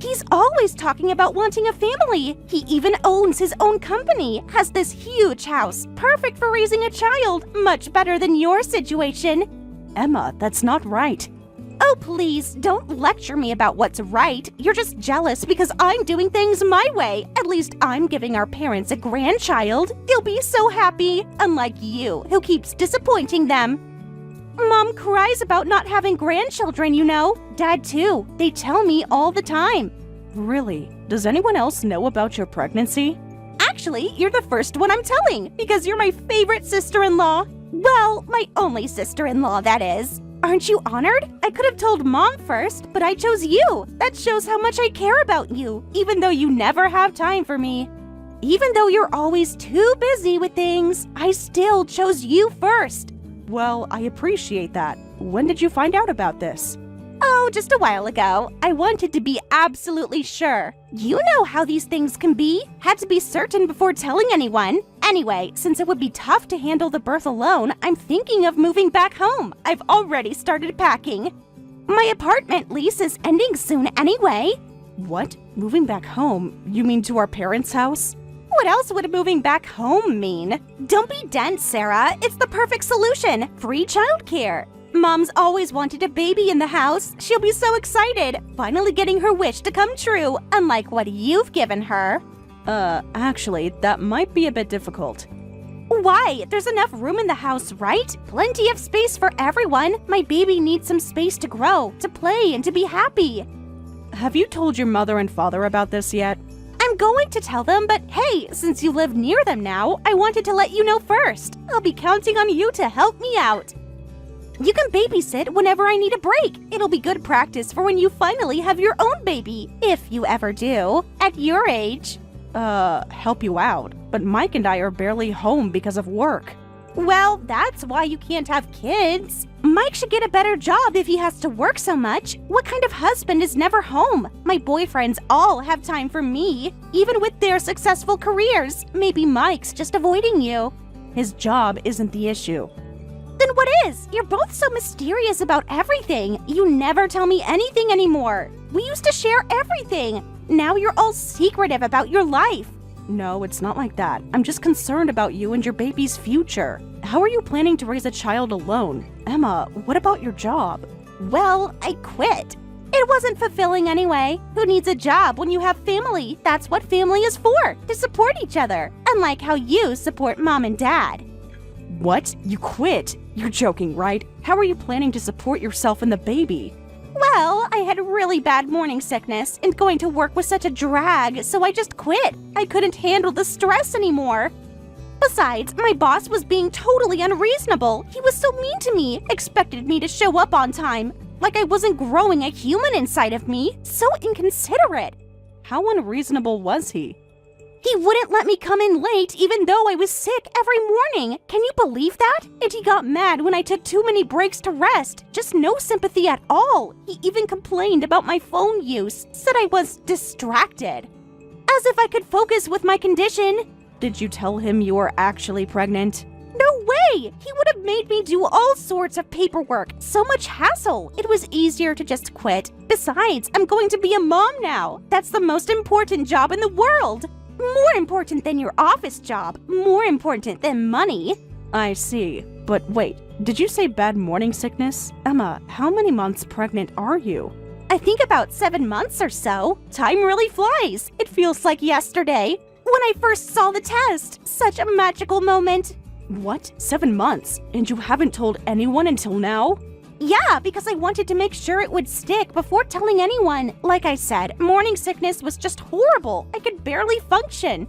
[SPEAKER 1] He's always talking about wanting a family. He even owns his own company, has this huge house, perfect for raising a child, much better than your situation.
[SPEAKER 2] Emma, that's not right.
[SPEAKER 1] Oh, please, don't lecture me about what's right. You're just jealous because I'm doing things my way. At least I'm giving our parents a grandchild. They'll be so happy, unlike you, who keeps disappointing them. Mom cries about not having grandchildren, you know. Dad, too. They tell me all the time.
[SPEAKER 2] Really? Does anyone else know about your pregnancy?
[SPEAKER 1] Actually, you're the first one I'm telling, because you're my favorite sister-in-law. Well, my only sister-in-law, that is. Aren't you honored? I could have told Mom first, but I chose you. That shows how much I care about you, even though you never have time for me. Even though you're always too busy with things, I still chose you first.
[SPEAKER 2] Well, I appreciate that. When did you find out about this?
[SPEAKER 1] Oh, just a while ago. I wanted to be absolutely sure. You know how these things can be. Had to be certain before telling anyone. Anyway, since it would be tough to handle the birth alone, I'm thinking of moving back home. I've already started packing. My apartment lease is ending soon anyway.
[SPEAKER 2] What? Moving back home? You mean to our parents' house?
[SPEAKER 1] What else would moving back home mean? Don't be dense, Sarah. It's the perfect solution. Free childcare. Mom's always wanted a baby in the house. She'll be so excited, finally getting her wish to come true, unlike what you've given her.
[SPEAKER 2] Actually, that might be a bit difficult.
[SPEAKER 1] Why? There's enough room in the house, right? Plenty of space for everyone. My baby needs some space to grow, to play, and to be happy.
[SPEAKER 2] Have you told your mother and father about this yet?
[SPEAKER 1] I'm going to tell them, but hey, since you live near them now, I wanted to let you know first. I'll be counting on you to help me out. You can babysit whenever I need a break. It'll be good practice for when you finally have your own baby, if you ever do, at your age.
[SPEAKER 2] Help you out, but Mike and I are barely home because of work.
[SPEAKER 1] Well, that's why you can't have kids. Mike should get a better job if he has to work so much. What kind of husband is never home? My boyfriends all have time for me, even with their successful careers. Maybe Mike's just avoiding you.
[SPEAKER 2] His job isn't the issue.
[SPEAKER 1] Then what is? You're both so mysterious about everything. You never tell me anything anymore. We used to share everything. Now you're all secretive about your life.
[SPEAKER 2] No, it's not like that. I'm just concerned about you and your baby's future. How are you planning to raise a child alone? Emma, what about your job?
[SPEAKER 1] Well, I quit. It wasn't fulfilling anyway. Who needs a job when you have family? That's what family is for, to support each other. Unlike how you support Mom and Dad.
[SPEAKER 2] What? You quit? You're joking, right? How are you planning to support yourself and the baby?
[SPEAKER 1] Well, I had really bad morning sickness, and going to work was such a drag, so I just quit. I couldn't handle the stress anymore. Besides, my boss was being totally unreasonable. He was so mean to me, expected me to show up on time, like I wasn't growing a human inside of me. So inconsiderate.
[SPEAKER 2] How unreasonable was he?
[SPEAKER 1] He wouldn't let me come in late even though I was sick every morning. Can you believe that? And he got mad when I took too many breaks to rest. Just no sympathy at all. He even complained about my phone use, said I was distracted. As if I could focus with my condition.
[SPEAKER 2] Did you tell him you were actually pregnant?
[SPEAKER 1] No way! He would have made me do all sorts of paperwork. So much hassle. It was easier to just quit. Besides, I'm going to be a mom now. That's the most important job in the world. More important than your office job. More important than money.
[SPEAKER 2] I see. But wait, did you say bad morning sickness? Emma, how many months pregnant are you?
[SPEAKER 1] I think about 7 months or so. Time really flies. It feels like yesterday. When I first saw the test. Such a magical moment.
[SPEAKER 2] What? 7 months? And you haven't told anyone until now?
[SPEAKER 1] Yeah, because I wanted to make sure it would stick before telling anyone. Like I said, morning sickness was just horrible. I could barely function.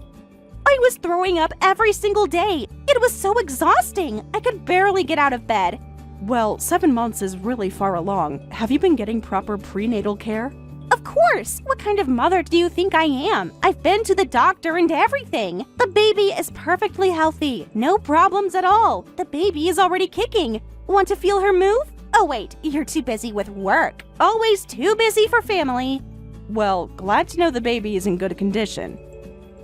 [SPEAKER 1] I was throwing up every single day. It was so exhausting. I could barely get out of bed.
[SPEAKER 2] Well, 7 months is really far along. Have you been getting proper prenatal care?
[SPEAKER 1] Of course! What kind of mother do you think I am? I've been to the doctor and everything. The baby is perfectly healthy. No problems at all. The baby is already kicking. Want to feel her move? Oh wait, you're too busy with work. Always too busy for family.
[SPEAKER 2] Well, glad to know the baby is in good condition.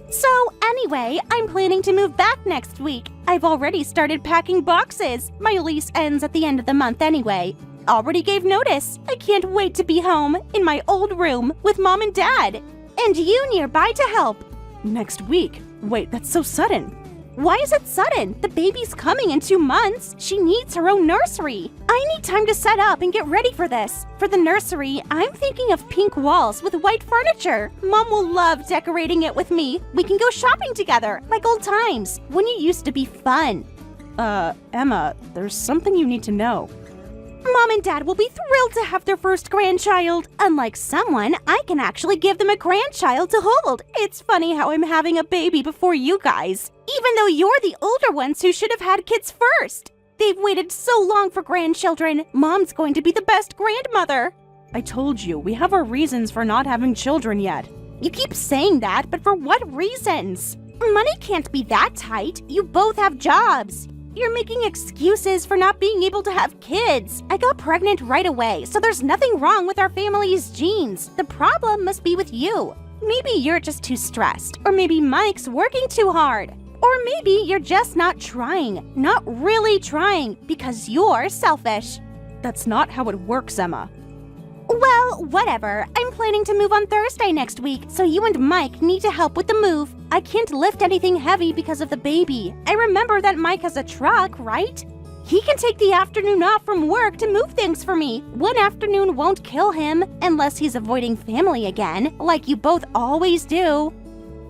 [SPEAKER 1] So, anyway, I'm planning to move back next week. I've already started packing boxes. My lease ends at the end of the month anyway. Already gave notice. I can't wait to be home, in my old room, with Mom and Dad. And you nearby to help.
[SPEAKER 2] Next week? Wait, that's so sudden.
[SPEAKER 1] Why is it sudden? The baby's coming in 2 months. She needs her own nursery. I need time to set up and get ready for this. For the nursery, I'm thinking of pink walls with white furniture. Mom will love decorating it with me. We can go shopping together, like old times, when it used to be fun.
[SPEAKER 2] Emma, there's something you need to know.
[SPEAKER 1] Mom and Dad will be thrilled to have their first grandchild. Unlike someone, I can actually give them a grandchild to hold. It's funny how I'm having a baby before you guys, even though you're the older ones who should have had kids first. They've waited so long for grandchildren. Mom's going to be the best grandmother.
[SPEAKER 2] I told you, we have our reasons for not having children yet.
[SPEAKER 1] You keep saying that, but for what reasons? Money can't be that tight. You both have jobs. You're making excuses for not being able to have kids. I got pregnant right away, so there's nothing wrong with our family's genes. The problem must be with you. Maybe you're just too stressed, or maybe Mike's working too hard. Or maybe you're just not trying, not really trying, because you're selfish.
[SPEAKER 2] That's not how it works, Emma.
[SPEAKER 1] Well, whatever. I'm planning to move on Thursday next week, so you and Mike need to help with the move. I can't lift anything heavy because of the baby. I remember that Mike has a truck, right? He can take the afternoon off from work to move things for me. One afternoon won't kill him, unless he's avoiding family again, like you both always do.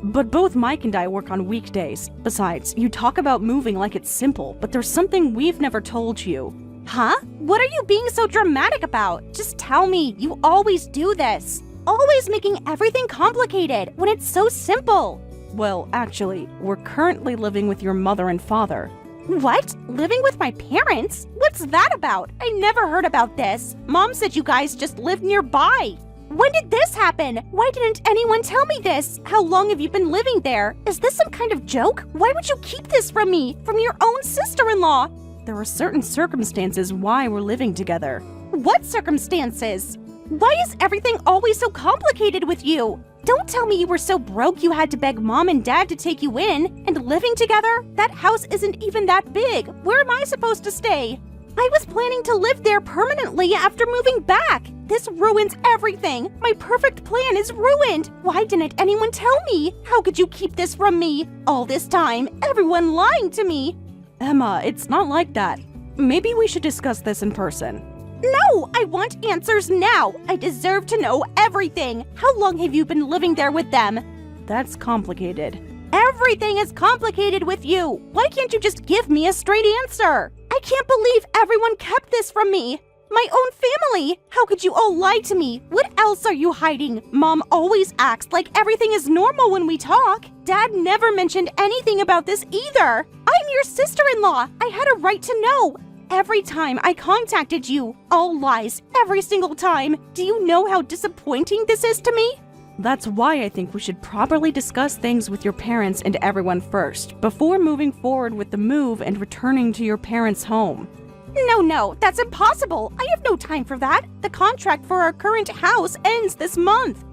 [SPEAKER 2] But both Mike and I work on weekdays. Besides, you talk about moving like it's simple, but there's something we've never told you.
[SPEAKER 1] Huh? What are you being so dramatic about? Just tell me. You always do this. Always making everything complicated when it's so simple.
[SPEAKER 2] Well, actually, we're currently living with your mother and father.
[SPEAKER 1] What? Living with my parents? What's that about? I never heard about this. Mom said you guys just live nearby. When did this happen? Why didn't anyone tell me this? How long have you been living there? Is this some kind of joke? Why would you keep this from me? From your own sister-in-law?
[SPEAKER 2] There are certain circumstances why we're living together.
[SPEAKER 1] What circumstances? Why is everything always so complicated with you? Don't tell me you were so broke you had to beg Mom and Dad to take you in. And living together? That house isn't even that big. Where am I supposed to stay? I was planning to live there permanently after moving back. This ruins everything. My perfect plan is ruined. Why didn't anyone tell me? How could you keep this from me? All this time, everyone lying to me.
[SPEAKER 2] Emma, it's not like that. Maybe we should discuss this in person.
[SPEAKER 1] No, I want answers now. I deserve to know everything. How long have you been living there with them?
[SPEAKER 2] That's complicated.
[SPEAKER 1] Everything is complicated with you. Why can't you just give me a straight answer? I can't believe everyone kept this from me. My own family. How could you all lie to me? What else are you hiding? Mom always acts like everything is normal when we talk. Dad never mentioned anything about this either. I'm your sister-in-law. I had a right to know. Every time I contacted you, all lies, every single time. Do you know how disappointing this is to me?
[SPEAKER 2] That's why I think we should properly discuss things with your parents and everyone first, before moving forward with the move and returning to your parents' home.
[SPEAKER 1] No, that's impossible. I have no time for that. The contract for our current house ends this month.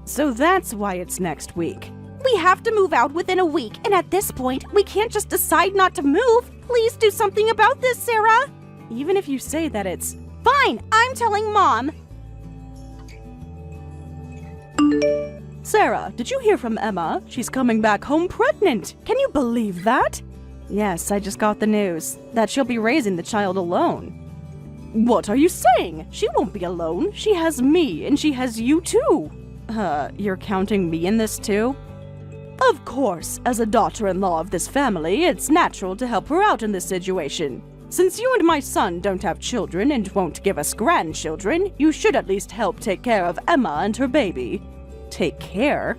[SPEAKER 2] So that's why it's next week.
[SPEAKER 1] We have to move out within a week, and at this point, we can't just decide not to move. Please do something about this, Sarah.
[SPEAKER 2] Even if you say that it's...
[SPEAKER 1] Fine, I'm telling Mom.
[SPEAKER 2] Sarah, did you hear from Emma? She's coming back home pregnant. Can you believe that? Yes, I just got the news that she'll be raising the child alone. What are you saying? She won't be alone. She has me, and she has you too. You're counting me in this too? Of course, as a daughter-in-law of this family, it's natural to help her out in this situation. Since you and my son don't have children and won't give us grandchildren, you should at least help take care of Emma and her baby. Take care?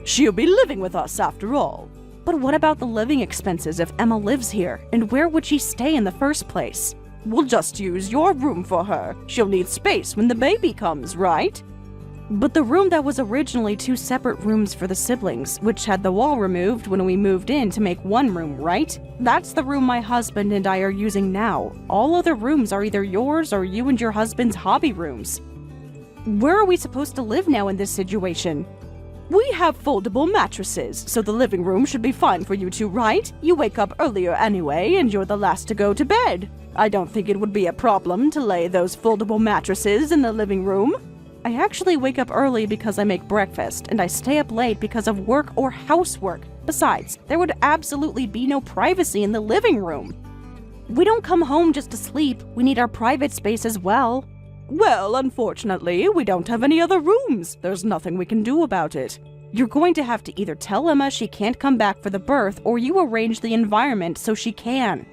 [SPEAKER 2] She'll be living with us after all. But what about the living expenses if Emma lives here? And where would she stay in the first place? We'll just use your room for her. She'll need space when the baby comes, right? But the room that was originally 2 separate rooms for the siblings, which had the wall removed when we moved in to make one room, right? That's the room my husband and I are using now. All other rooms are either yours or you and your husband's hobby rooms.
[SPEAKER 1] Where are we supposed to live now in this situation?
[SPEAKER 2] We have foldable mattresses, so the living room should be fine for you two, right? You wake up earlier anyway, and you're the last to go to bed. I don't think it would be a problem to lay those foldable mattresses in the living room.
[SPEAKER 1] I actually wake up early because I make breakfast, and I stay up late because of work or housework. Besides, there would absolutely be no privacy in the living room. We don't come home just to sleep. We need our private space as well.
[SPEAKER 2] Well, unfortunately, we don't have any other rooms. There's nothing we can do about it.
[SPEAKER 1] You're going to have to either tell Emma she can't come back for the birth, or you arrange the environment so she can.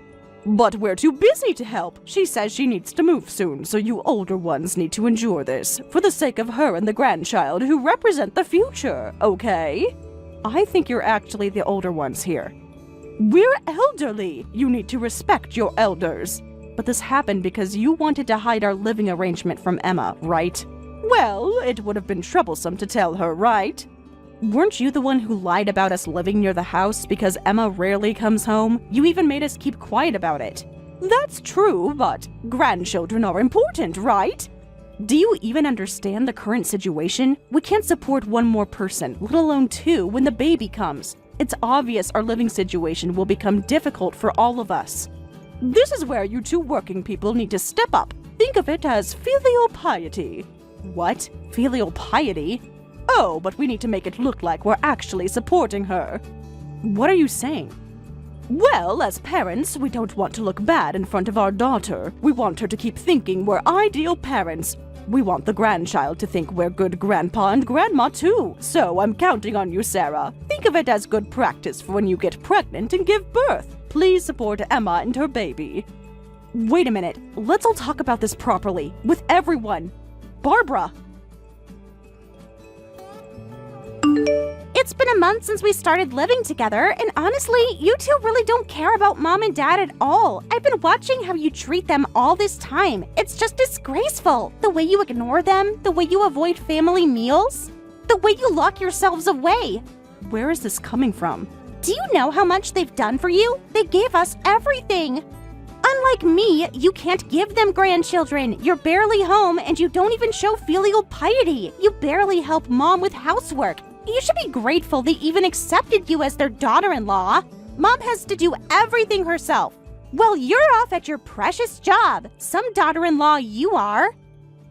[SPEAKER 2] But we're too busy to help. She says she needs to move soon, so you older ones need to endure this, for the sake of her and the grandchild who represent the future, okay?
[SPEAKER 1] I think you're actually the older ones here.
[SPEAKER 2] We're elderly. You need to respect your elders.
[SPEAKER 1] But this happened because you wanted to hide our living arrangement from Emma, right?
[SPEAKER 2] Well, it would have been troublesome to tell her, right?
[SPEAKER 1] Weren't you the one who lied about us living near the house because Emma rarely comes home? You even made us keep quiet about it.
[SPEAKER 2] That's true, but grandchildren are important, right?
[SPEAKER 1] Do you even understand the current situation? We can't support one more person, let alone two, when the baby comes. It's obvious our living situation will become difficult for all of us.
[SPEAKER 2] This is where you two working people need to step up. Think of it as filial piety.
[SPEAKER 1] What? Filial piety?
[SPEAKER 2] Oh, but we need to make it look like we're actually supporting her.
[SPEAKER 1] What are you saying?
[SPEAKER 2] Well, as parents, we don't want to look bad in front of our daughter. We want her to keep thinking we're ideal parents. We want the grandchild to think we're good grandpa and grandma too. So I'm counting on you, Sarah. Think of it as good practice for when you get pregnant and give birth. Please support Emma and her baby.
[SPEAKER 1] Wait a minute. Let's all talk about this properly, with everyone. Barbara! It's been a month since we started living together, and honestly, you two really don't care about Mom and Dad at all. I've been watching how you treat them all this time. It's just disgraceful. The way you ignore them, the way you avoid family meals, the way you lock yourselves away.
[SPEAKER 2] Where is this coming from?
[SPEAKER 1] Do you know how much they've done for you? They gave us everything. Unlike me, you can't give them grandchildren. You're barely home, and you don't even show filial piety. You barely help Mom with housework. You should be grateful they even accepted you as their daughter-in-law. Mom has to do everything herself. Well, you're off at your precious job. Some daughter-in-law you are.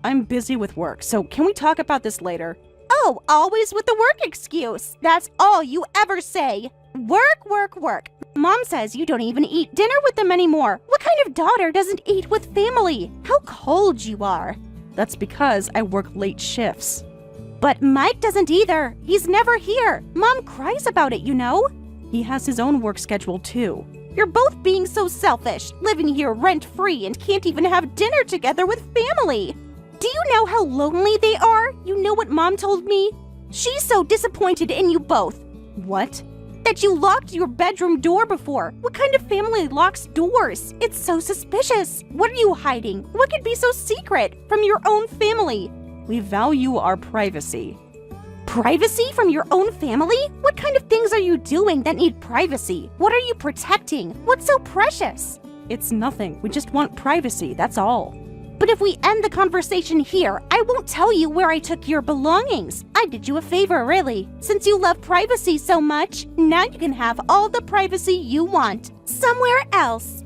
[SPEAKER 2] I'm busy with work, so can we talk about this later?
[SPEAKER 1] Oh, always with the work excuse. That's all you ever say. Work, work, work. Mom says you don't even eat dinner with them anymore. What kind of daughter doesn't eat with family? How cold you are.
[SPEAKER 2] That's because I work late shifts.
[SPEAKER 1] But Mike doesn't either. He's never here. Mom cries about it, you know?
[SPEAKER 2] He has his own work schedule too.
[SPEAKER 1] You're both being so selfish, living here rent-free and can't even have dinner together with family. Do you know how lonely they are? You know what Mom told me? She's so disappointed in you both.
[SPEAKER 2] What?
[SPEAKER 1] That you locked your bedroom door before. What kind of family locks doors? It's so suspicious. What are you hiding? What could be so secret from your own family?
[SPEAKER 2] We value our privacy.
[SPEAKER 1] Privacy from your own family? What kind of things are you doing that need privacy? What are you protecting? What's so precious?
[SPEAKER 2] It's nothing. We just want privacy, that's all.
[SPEAKER 1] But if we end the conversation here, I won't tell you where I took your belongings. I did you a favor, really. Since you love privacy so much, now you can have all the privacy you want. Somewhere else.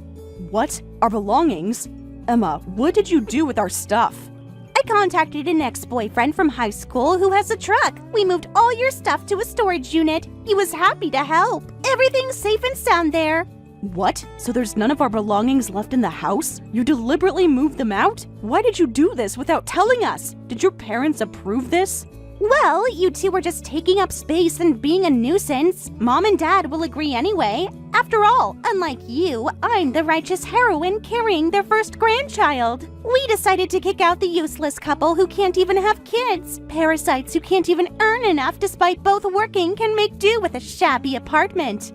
[SPEAKER 2] What? Our belongings? Emma, what did you do with our stuff?
[SPEAKER 1] I contacted an ex-boyfriend from high school who has a truck. We moved all your stuff to a storage unit. He was happy to help. Everything's safe and sound there.
[SPEAKER 2] What? So there's none of our belongings left in the house? You deliberately moved them out? Why did you do this without telling us? Did your parents approve this?
[SPEAKER 1] Well, you two were just taking up space and being a nuisance. Mom and Dad will agree anyway. After all, unlike you, I'm the righteous heroine carrying their first grandchild. We decided to kick out the useless couple who can't even have kids. Parasites who can't even earn enough despite both working can make do with a shabby apartment.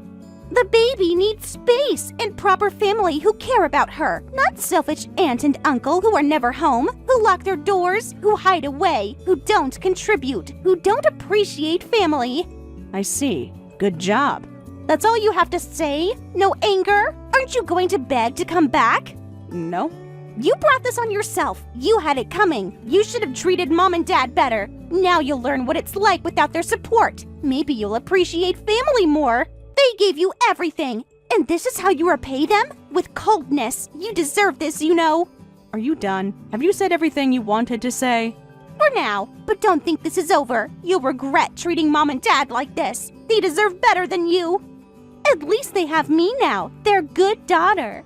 [SPEAKER 1] The baby needs space and proper family who care about her, not selfish aunt and uncle who are never home, who lock their doors, who hide away, who don't contribute, who don't appreciate family.
[SPEAKER 2] I see. Good job.
[SPEAKER 1] That's all you have to say? No anger? Aren't you going to beg to come back?
[SPEAKER 2] No.
[SPEAKER 1] You brought this on yourself. You had it coming. You should have treated Mom and Dad better. Now you'll learn what it's like without their support. Maybe you'll appreciate family more. They gave you everything. And this is how you repay them? With coldness. You deserve this, you know.
[SPEAKER 2] Are you done? Have you said everything you wanted to say?
[SPEAKER 1] For now, but don't think this is over. You'll regret treating Mom and Dad like this. They deserve better than you. At least they have me now, their good daughter.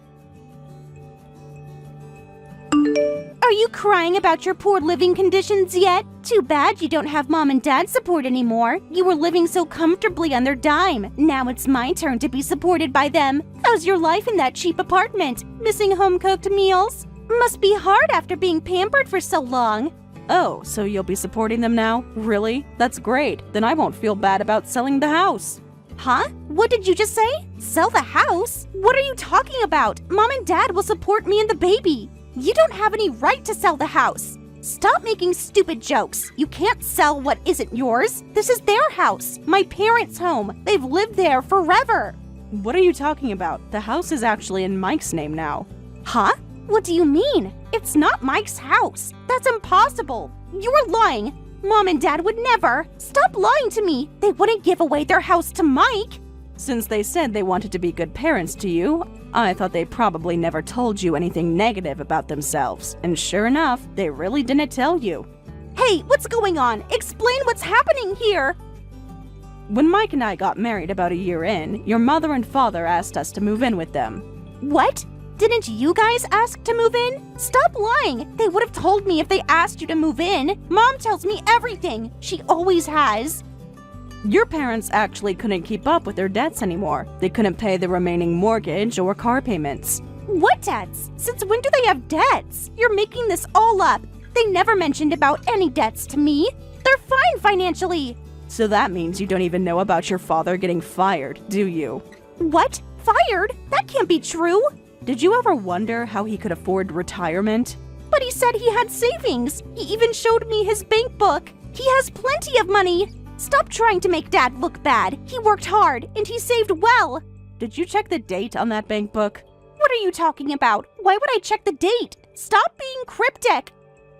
[SPEAKER 1] Are you crying about your poor living conditions yet? Too bad you don't have Mom and Dad support anymore. You were living so comfortably on their dime. Now it's my turn to be supported by them. How's your life in that cheap apartment? Missing home-cooked meals? Must be hard after being pampered for so long.
[SPEAKER 2] Oh, so you'll be supporting them now? Really? That's great. Then I won't feel bad about selling the house.
[SPEAKER 1] Huh? What did you just say? Sell the house? What are you talking about? Mom and Dad will support me and the baby. You don't have any right to sell the house. Stop making stupid jokes. You can't sell what isn't yours. This is their house, my parents' home. They've lived there forever.
[SPEAKER 2] What are you talking about? The house is actually in Mike's name now.
[SPEAKER 1] Huh? What do you mean? It's not Mike's house. That's impossible. You are lying. Mom and Dad would never. Stop lying to me. They wouldn't give away their house to Mike.
[SPEAKER 2] Since they said they wanted to be good parents to you, I thought they probably never told you anything negative about themselves. And sure enough, they really didn't tell you.
[SPEAKER 1] Hey, what's going on? Explain what's happening here.
[SPEAKER 2] When Mike and I got married about a year in, your mother and father asked us to move in with them.
[SPEAKER 1] What? Didn't you guys ask to move in? Stop lying. They would have told me if they asked you to move in. Mom tells me everything. She always has.
[SPEAKER 2] Your parents actually couldn't keep up with their debts anymore. They couldn't pay the remaining mortgage or car payments.
[SPEAKER 1] What debts? Since when do they have debts? You're making this all up. They never mentioned about any debts to me. They're fine financially.
[SPEAKER 2] So that means you don't even know about your father getting fired, do you?
[SPEAKER 1] What? Fired? That can't be true.
[SPEAKER 2] Did you ever wonder how he could afford retirement?
[SPEAKER 1] But he said he had savings. He even showed me his bank book. He has plenty of money. Stop trying to make Dad look bad. He worked hard, and he saved well.
[SPEAKER 2] Did you check the date on that bank book?
[SPEAKER 1] What are you talking about? Why would I check the date? Stop being cryptic.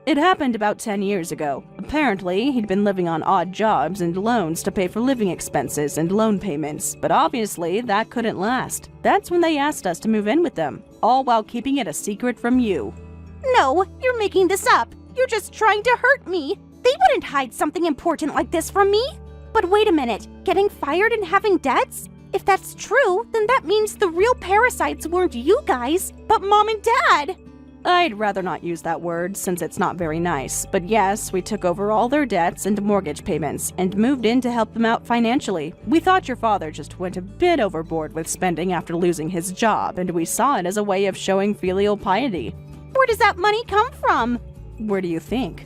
[SPEAKER 2] It happened about 10 years ago. Apparently, he'd been living on odd jobs and loans to pay for living expenses and loan payments, but obviously that couldn't last. That's when they asked us to move in with them, all while keeping it a secret from you.
[SPEAKER 1] No, you're making this up. You're just trying to hurt me. They wouldn't hide something important like this from me. But wait a minute, getting fired and having debts? If that's true, then that means the real parasites weren't you guys, but Mom and Dad.
[SPEAKER 2] I'd rather not use that word since it's not very nice, but yes, we took over all their debts and mortgage payments and moved in to help them out financially. We thought your father just went a bit overboard with spending after losing his job, and we saw it as a way of showing filial piety.
[SPEAKER 1] Where does that money come from?
[SPEAKER 2] Where do you think?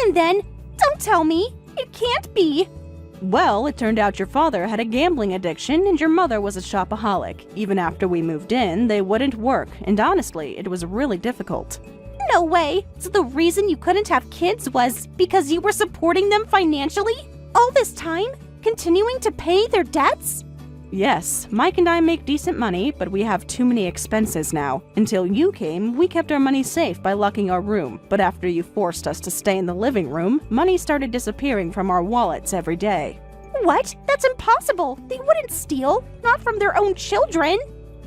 [SPEAKER 1] And then, don't tell me. It can't be.
[SPEAKER 2] Well, it turned out your father had a gambling addiction and your mother was a shopaholic. Even after we moved in, they wouldn't work, and honestly, it was really difficult.
[SPEAKER 1] No way! So the reason you couldn't have kids was because you were supporting them financially? All this time? Continuing to pay their debts?
[SPEAKER 2] Yes, Mike and I make decent money, but we have too many expenses now. Until you came, we kept our money safe by locking our room, but after you forced us to stay in the living room, money started disappearing from our wallets every day.
[SPEAKER 1] What? That's impossible! They wouldn't steal, not from their own children!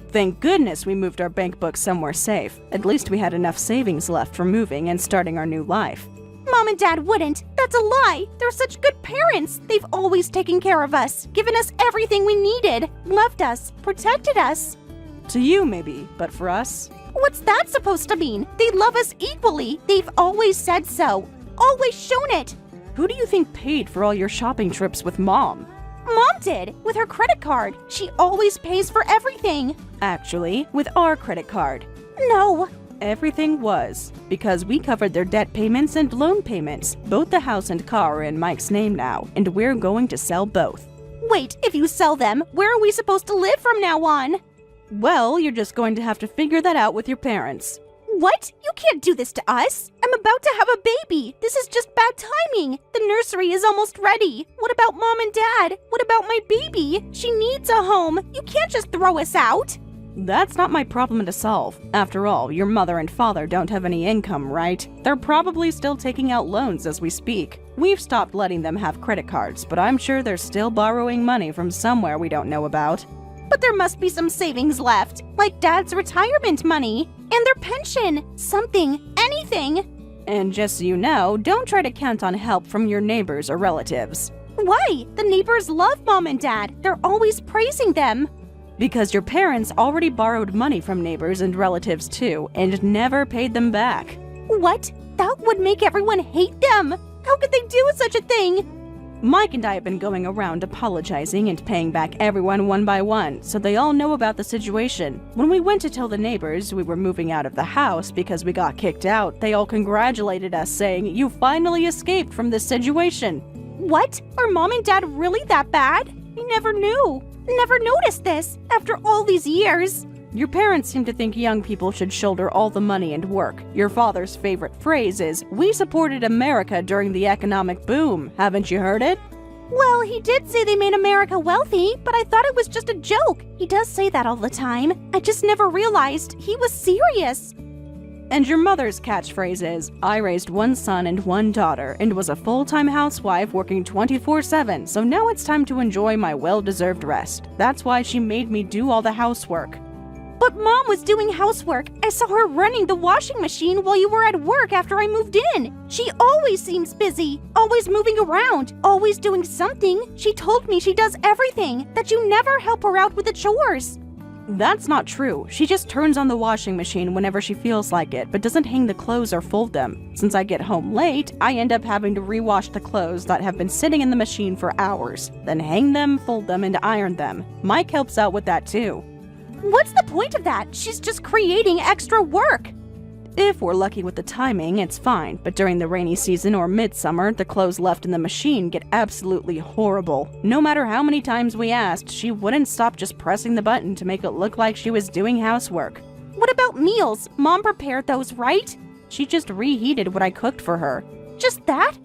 [SPEAKER 2] Thank goodness we moved our bank book somewhere safe. At least we had enough savings left for moving and starting our new life.
[SPEAKER 1] Mom and Dad wouldn't. That's a lie. They're such good parents. They've always taken care of us, given us everything we needed, loved us, protected us.
[SPEAKER 2] To you, maybe, but for us?
[SPEAKER 1] What's that supposed to mean? They love us equally. They've always said so. Always shown it.
[SPEAKER 2] Who do you think paid for all your shopping trips with Mom?
[SPEAKER 1] Mom did, with her credit card. She always pays for everything.
[SPEAKER 2] Actually, with our credit card.
[SPEAKER 1] No.
[SPEAKER 2] Everything was, because we covered their debt payments and loan payments. Both the house and car are in Mike's name now, and we're going to sell both.
[SPEAKER 1] Wait, if you sell them, where are we supposed to live from now on?
[SPEAKER 2] Well, you're just going to have to figure that out with your parents.
[SPEAKER 1] What? You can't do this to us. I'm about to have a baby. This is just bad timing. The nursery is almost ready. What about Mom and Dad? What about my baby? She needs a home. You can't just throw us out.
[SPEAKER 2] That's not my problem to solve. After all, your mother and father don't have any income, right? They're probably still taking out loans as we speak. We've stopped letting them have credit cards, but I'm sure they're still borrowing money from somewhere we don't know about.
[SPEAKER 1] But there must be some savings left, like Dad's retirement money and their pension, something, anything.
[SPEAKER 2] And just so you know, don't try to count on help from your neighbors or relatives.
[SPEAKER 1] Why? The neighbors love Mom and Dad. They're always praising them.
[SPEAKER 2] Because your parents already borrowed money from neighbors and relatives too, and never paid them back.
[SPEAKER 1] What? That would make everyone hate them. How could they do such a thing?
[SPEAKER 2] Mike and I have been going around apologizing and paying back everyone one by one, so they all know about the situation. When we went to tell the neighbors we were moving out of the house because we got kicked out, they all congratulated us, saying, "You finally escaped from this situation."
[SPEAKER 1] What? Are Mom and Dad really that bad? I never knew. Never noticed this after all these years.
[SPEAKER 2] Your parents seem to think young people should shoulder all the money and work. Your father's favorite phrase is, "We supported America during the economic boom." Haven't you heard it?
[SPEAKER 1] Well, he did say they made America wealthy, but I thought it was just a joke. He does say that all the time. I just never realized he was serious.
[SPEAKER 2] And your mother's catchphrase is, "I raised one son and one daughter and was a full-time housewife working 24/7, so now it's time to enjoy my well-deserved rest." That's why she made me do all the housework.
[SPEAKER 1] But Mom was doing housework. I saw her running the washing machine while you were at work after I moved in. She always seems busy, always moving around, always doing something. She told me she does everything, that you never help her out with the chores.
[SPEAKER 2] That's not true. She just turns on the washing machine whenever she feels like it, but doesn't hang the clothes or fold them. Since I get home late, I end up having to rewash the clothes that have been sitting in the machine for hours, then hang them, fold them, and iron them. Mike helps out with that too.
[SPEAKER 1] What's the point of that? She's just creating extra work.
[SPEAKER 2] If we're lucky with the timing, it's fine, but during the rainy season or midsummer, the clothes left in the machine get absolutely horrible. No matter how many times we asked, she wouldn't stop just pressing the button to make it look like she was doing housework.
[SPEAKER 1] What about meals? Mom prepared those, right?
[SPEAKER 2] She just reheated what I cooked for her.
[SPEAKER 1] Just that?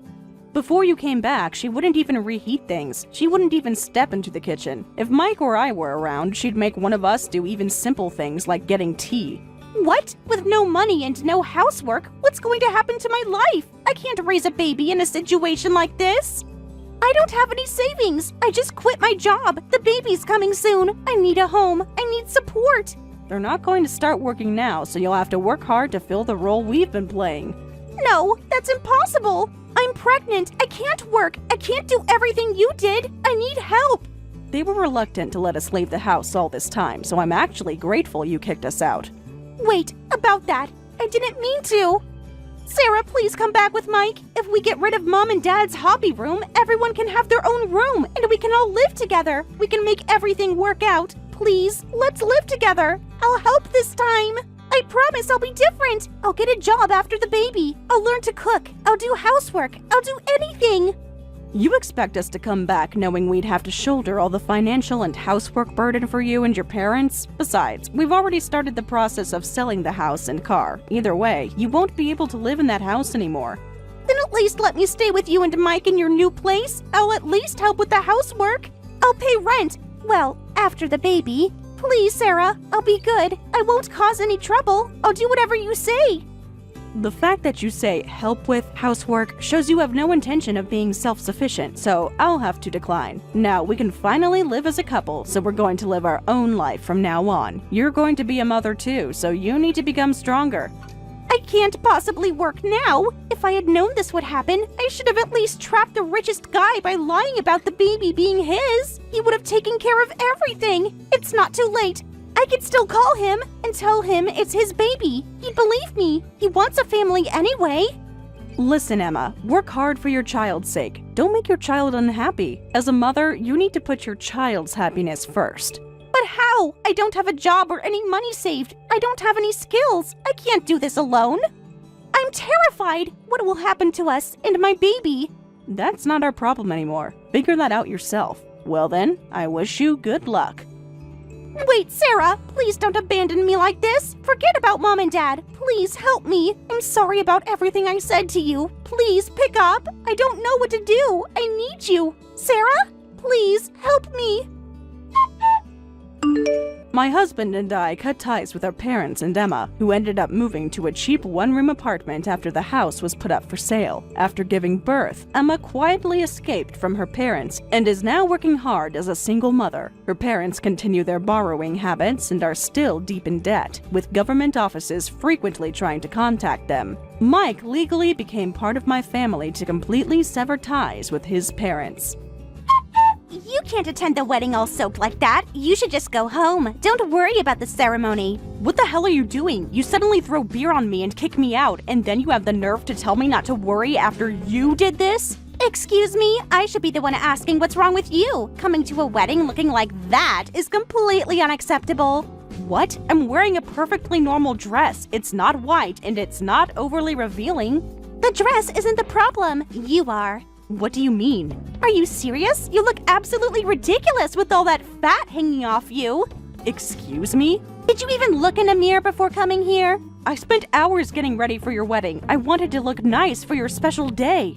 [SPEAKER 2] Before you came back, she wouldn't even reheat things. She wouldn't even step into the kitchen. If Mike or I were around, she'd make one of us do even simple things like getting tea.
[SPEAKER 1] What? With no money and no housework, what's going to happen to my life? I can't raise a baby in a situation like this. I don't have any savings. I just quit my job. The baby's coming soon. I need a home. I need support.
[SPEAKER 2] They're not going to start working now, so you'll have to work hard to fill the role we've been playing.
[SPEAKER 1] No, that's impossible. I'm pregnant. I can't work. I can't do everything you did. I need help.
[SPEAKER 2] They were reluctant to let us leave the house all this time, so I'm actually grateful you kicked us out.
[SPEAKER 1] Wait, about that. I didn't mean to. Sarah, please come back with Mike. If we get rid of Mom and Dad's hobby room, everyone can have their own room, and we can all live together. We can make everything work out. Please, let's live together. I'll help this time. I promise I'll be different. I'll get a job after the baby. I'll learn to cook. I'll do housework. I'll do anything.
[SPEAKER 2] You expect us to come back knowing we'd have to shoulder all the financial and housework burden for you and your parents? Besides, we've already started the process of selling the house and car. Either way, you won't be able to live in that house anymore.
[SPEAKER 1] Then at least let me stay with you and Mike in your new place. I'll at least help with the housework. I'll pay rent. Well, after the baby. Please, Sarah, I'll be good. I won't cause any trouble. I'll do whatever you say.
[SPEAKER 2] The fact that you say help with housework shows you have no intention of being self-sufficient, so I'll have to decline. Now we can finally live as a couple, so we're going to live our own life from now on. You're going to be a mother too, so you need to become stronger.
[SPEAKER 1] I can't possibly work now. If I had known this would happen, I should have at least trapped the richest guy by lying about the baby being his. He would have taken care of everything. It's not too late. I could still call him and tell him it's his baby. He'd believe me. He wants a family anyway.
[SPEAKER 2] Listen, Emma, work hard for your child's sake. Don't make your child unhappy. As a mother, you need to put your child's happiness first.
[SPEAKER 1] But how? I don't have a job or any money saved. I don't have any skills. I can't do this alone. I'm terrified. What will happen to us and my baby?
[SPEAKER 2] That's not our problem anymore. Figure that out yourself. Well then, I wish you good luck.
[SPEAKER 1] Wait, Sarah, please don't abandon me like this. Forget about Mom and Dad. Please help me. I'm sorry about everything I said to you. Please pick up. I don't know what to do. I need you. Sarah, please help me.
[SPEAKER 2] My husband and I cut ties with our parents and Emma, who ended up moving to a cheap one-room apartment after the house was put up for sale. After giving birth, Emma quietly escaped from her parents and is now working hard as a single mother. Her parents continue their borrowing habits and are still deep in debt, with government offices frequently trying to contact them. Mike legally became part of my family to completely sever ties with his parents.
[SPEAKER 1] You can't attend the wedding all soaked like that. You should just go home. Don't worry about the ceremony.
[SPEAKER 2] What the hell are you doing? You suddenly throw beer on me and kick me out, and then you have the nerve to tell me not to worry after you did this?
[SPEAKER 1] Excuse me, I should be the one asking what's wrong with you. Coming to a wedding looking like that is completely unacceptable.
[SPEAKER 2] What? I'm wearing a perfectly normal dress. It's not white, and it's not overly revealing.
[SPEAKER 1] The dress isn't the problem. You are.
[SPEAKER 2] What do you mean?
[SPEAKER 1] Are you serious? You look absolutely ridiculous with all that fat hanging off you.
[SPEAKER 2] Excuse me?
[SPEAKER 1] Did you even look in a mirror before coming here?
[SPEAKER 2] I spent hours getting ready for your wedding. I wanted to look nice for your special day.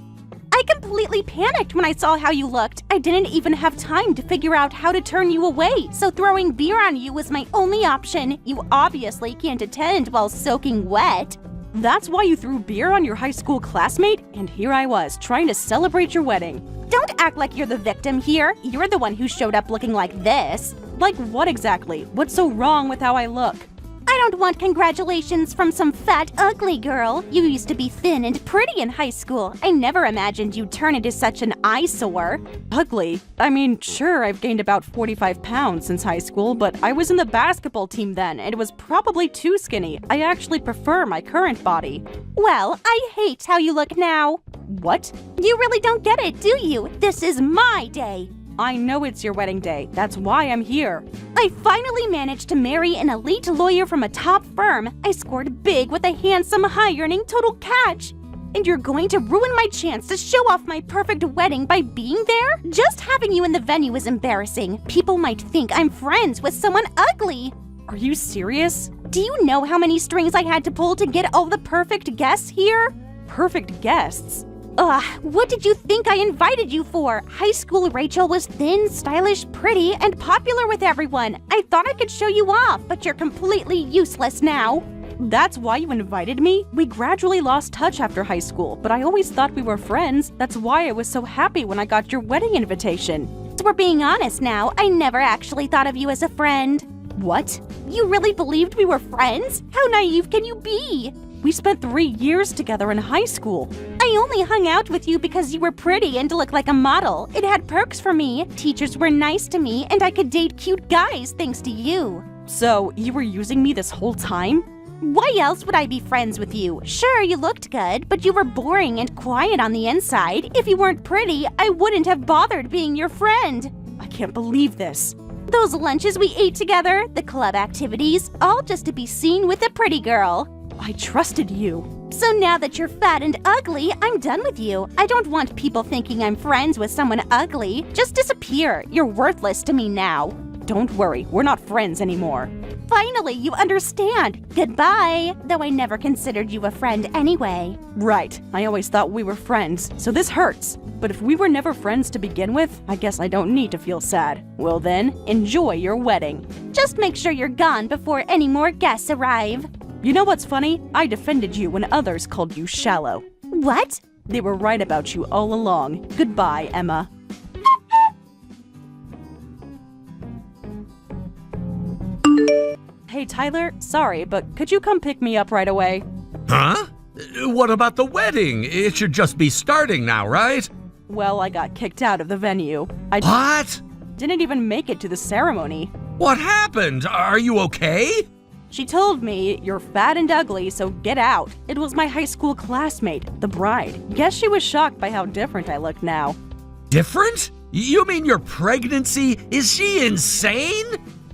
[SPEAKER 1] I completely panicked when I saw how you looked. I didn't even have time to figure out how to turn you away, so throwing beer on you was my only option. You obviously can't attend while soaking wet.
[SPEAKER 2] That's why you threw beer on your high school classmate? And here I was, trying to celebrate your wedding.
[SPEAKER 1] Don't act like you're the victim here. You're the one who showed up looking like this.
[SPEAKER 2] Like what exactly? What's so wrong with how I look?
[SPEAKER 1] I don't want congratulations from some fat, ugly girl. You used to be thin and pretty in high school. I never imagined you'd turn into such an eyesore.
[SPEAKER 2] Ugly? I mean, sure, I've gained about 45 pounds since high school, but I was in the basketball team then, and it was probably too skinny. I actually prefer my current body.
[SPEAKER 1] Well, I hate how you look now.
[SPEAKER 2] What?
[SPEAKER 1] You really don't get it, do you? This is my day.
[SPEAKER 2] I know it's your wedding day. That's why I'm here.
[SPEAKER 1] I finally managed to marry an elite lawyer from a top firm. I scored big with a handsome, high-earning total catch. And you're going to ruin my chance to show off my perfect wedding by being there? Just having you in the venue is embarrassing. People might think I'm friends with someone ugly.
[SPEAKER 2] Are you serious?
[SPEAKER 1] Do you know how many strings I had to pull to get all the perfect guests here?
[SPEAKER 2] Perfect guests?
[SPEAKER 1] Ugh, what did you think I invited you for? High school Rachel was thin, stylish, pretty, and popular with everyone. I thought I could show you off, but you're completely useless now.
[SPEAKER 2] That's why you invited me? We gradually lost touch after high school, but I always thought we were friends. That's why I was so happy when I got your wedding invitation.
[SPEAKER 1] So we're being honest now, I never actually thought of you as a friend.
[SPEAKER 2] What?
[SPEAKER 1] You really believed we were friends? How naive can you be?
[SPEAKER 2] We spent 3 years together in high school.
[SPEAKER 1] I only hung out with you because you were pretty and looked like a model. It had perks for me. Teachers were nice to me, and I could date cute guys thanks to you.
[SPEAKER 2] So, you were using me this whole time?
[SPEAKER 1] Why else would I be friends with you? Sure, you looked good, but you were boring and quiet on the inside. If you weren't pretty, I wouldn't have bothered being your friend.
[SPEAKER 2] I can't believe this.
[SPEAKER 1] Those lunches we ate together, the club activities, all just to be seen with a pretty girl.
[SPEAKER 2] I trusted you.
[SPEAKER 1] So now that you're fat and ugly, I'm done with you. I don't want people thinking I'm friends with someone ugly. Just disappear. You're worthless to me now.
[SPEAKER 2] Don't worry, we're not friends anymore.
[SPEAKER 1] Finally, you understand. Goodbye. Though I never considered you a friend anyway.
[SPEAKER 2] Right. I always thought we were friends, so this hurts. But if we were never friends to begin with, I guess I don't need to feel sad. Well then, enjoy your wedding.
[SPEAKER 1] Just make sure you're gone before any more guests arrive.
[SPEAKER 2] You know what's funny? I defended you when others called you shallow.
[SPEAKER 1] What?
[SPEAKER 2] They were right about you all along. Goodbye, Emma. Hey, Tyler, sorry, but could you come pick me up right away?
[SPEAKER 4] Huh? What about the wedding? It should just be starting now, right?
[SPEAKER 2] Well, I got kicked out of the venue. I
[SPEAKER 4] What?
[SPEAKER 2] didn't even make it to the ceremony.
[SPEAKER 4] What happened? Are you okay?
[SPEAKER 2] She told me, "You're fat and ugly, so get out." It was my high school classmate, the bride. Guess she was shocked by how different I look now.
[SPEAKER 4] Different? You mean your pregnancy? Is she insane?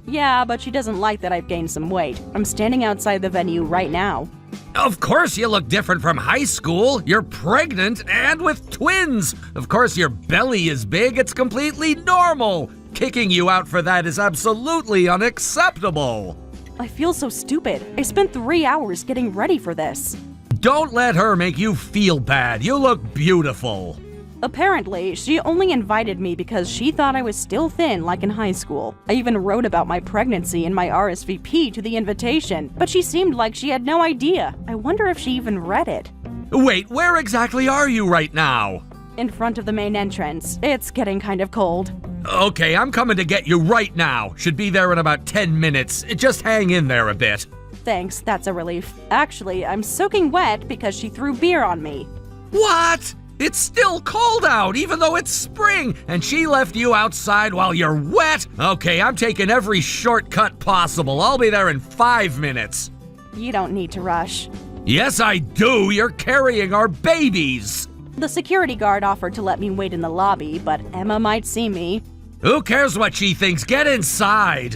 [SPEAKER 2] Yeah, but she doesn't like that I've gained some weight. I'm standing outside the venue right now.
[SPEAKER 4] Of course you look different from high school. You're pregnant and with twins. Of course your belly is big. It's completely normal. Kicking you out for that is absolutely unacceptable.
[SPEAKER 2] I feel so stupid. I spent 3 hours getting ready for this.
[SPEAKER 4] Don't let her make you feel bad. You look beautiful.
[SPEAKER 2] Apparently, she only invited me because she thought I was still thin like in high school. I even wrote about my pregnancy in my RSVP to the invitation, but she seemed like she had no idea. I wonder if she even read it.
[SPEAKER 4] Wait, where exactly are you right now?
[SPEAKER 2] In front of the main entrance. It's getting kind of cold.
[SPEAKER 4] Okay, I'm coming to get you right now. Should be there in about 10 minutes. Just hang in there a bit.
[SPEAKER 2] Thanks, that's a relief. Actually, I'm soaking wet because she threw beer on me.
[SPEAKER 4] What? It's still cold out, even though it's spring, and she left you outside while you're wet? Okay, I'm taking every shortcut possible. I'll be there in 5 minutes.
[SPEAKER 2] You don't need to rush.
[SPEAKER 4] Yes, I do. You're carrying our babies.
[SPEAKER 2] The security guard offered to let me wait in the lobby, but Emma might see me.
[SPEAKER 4] Who cares what she thinks? Get inside.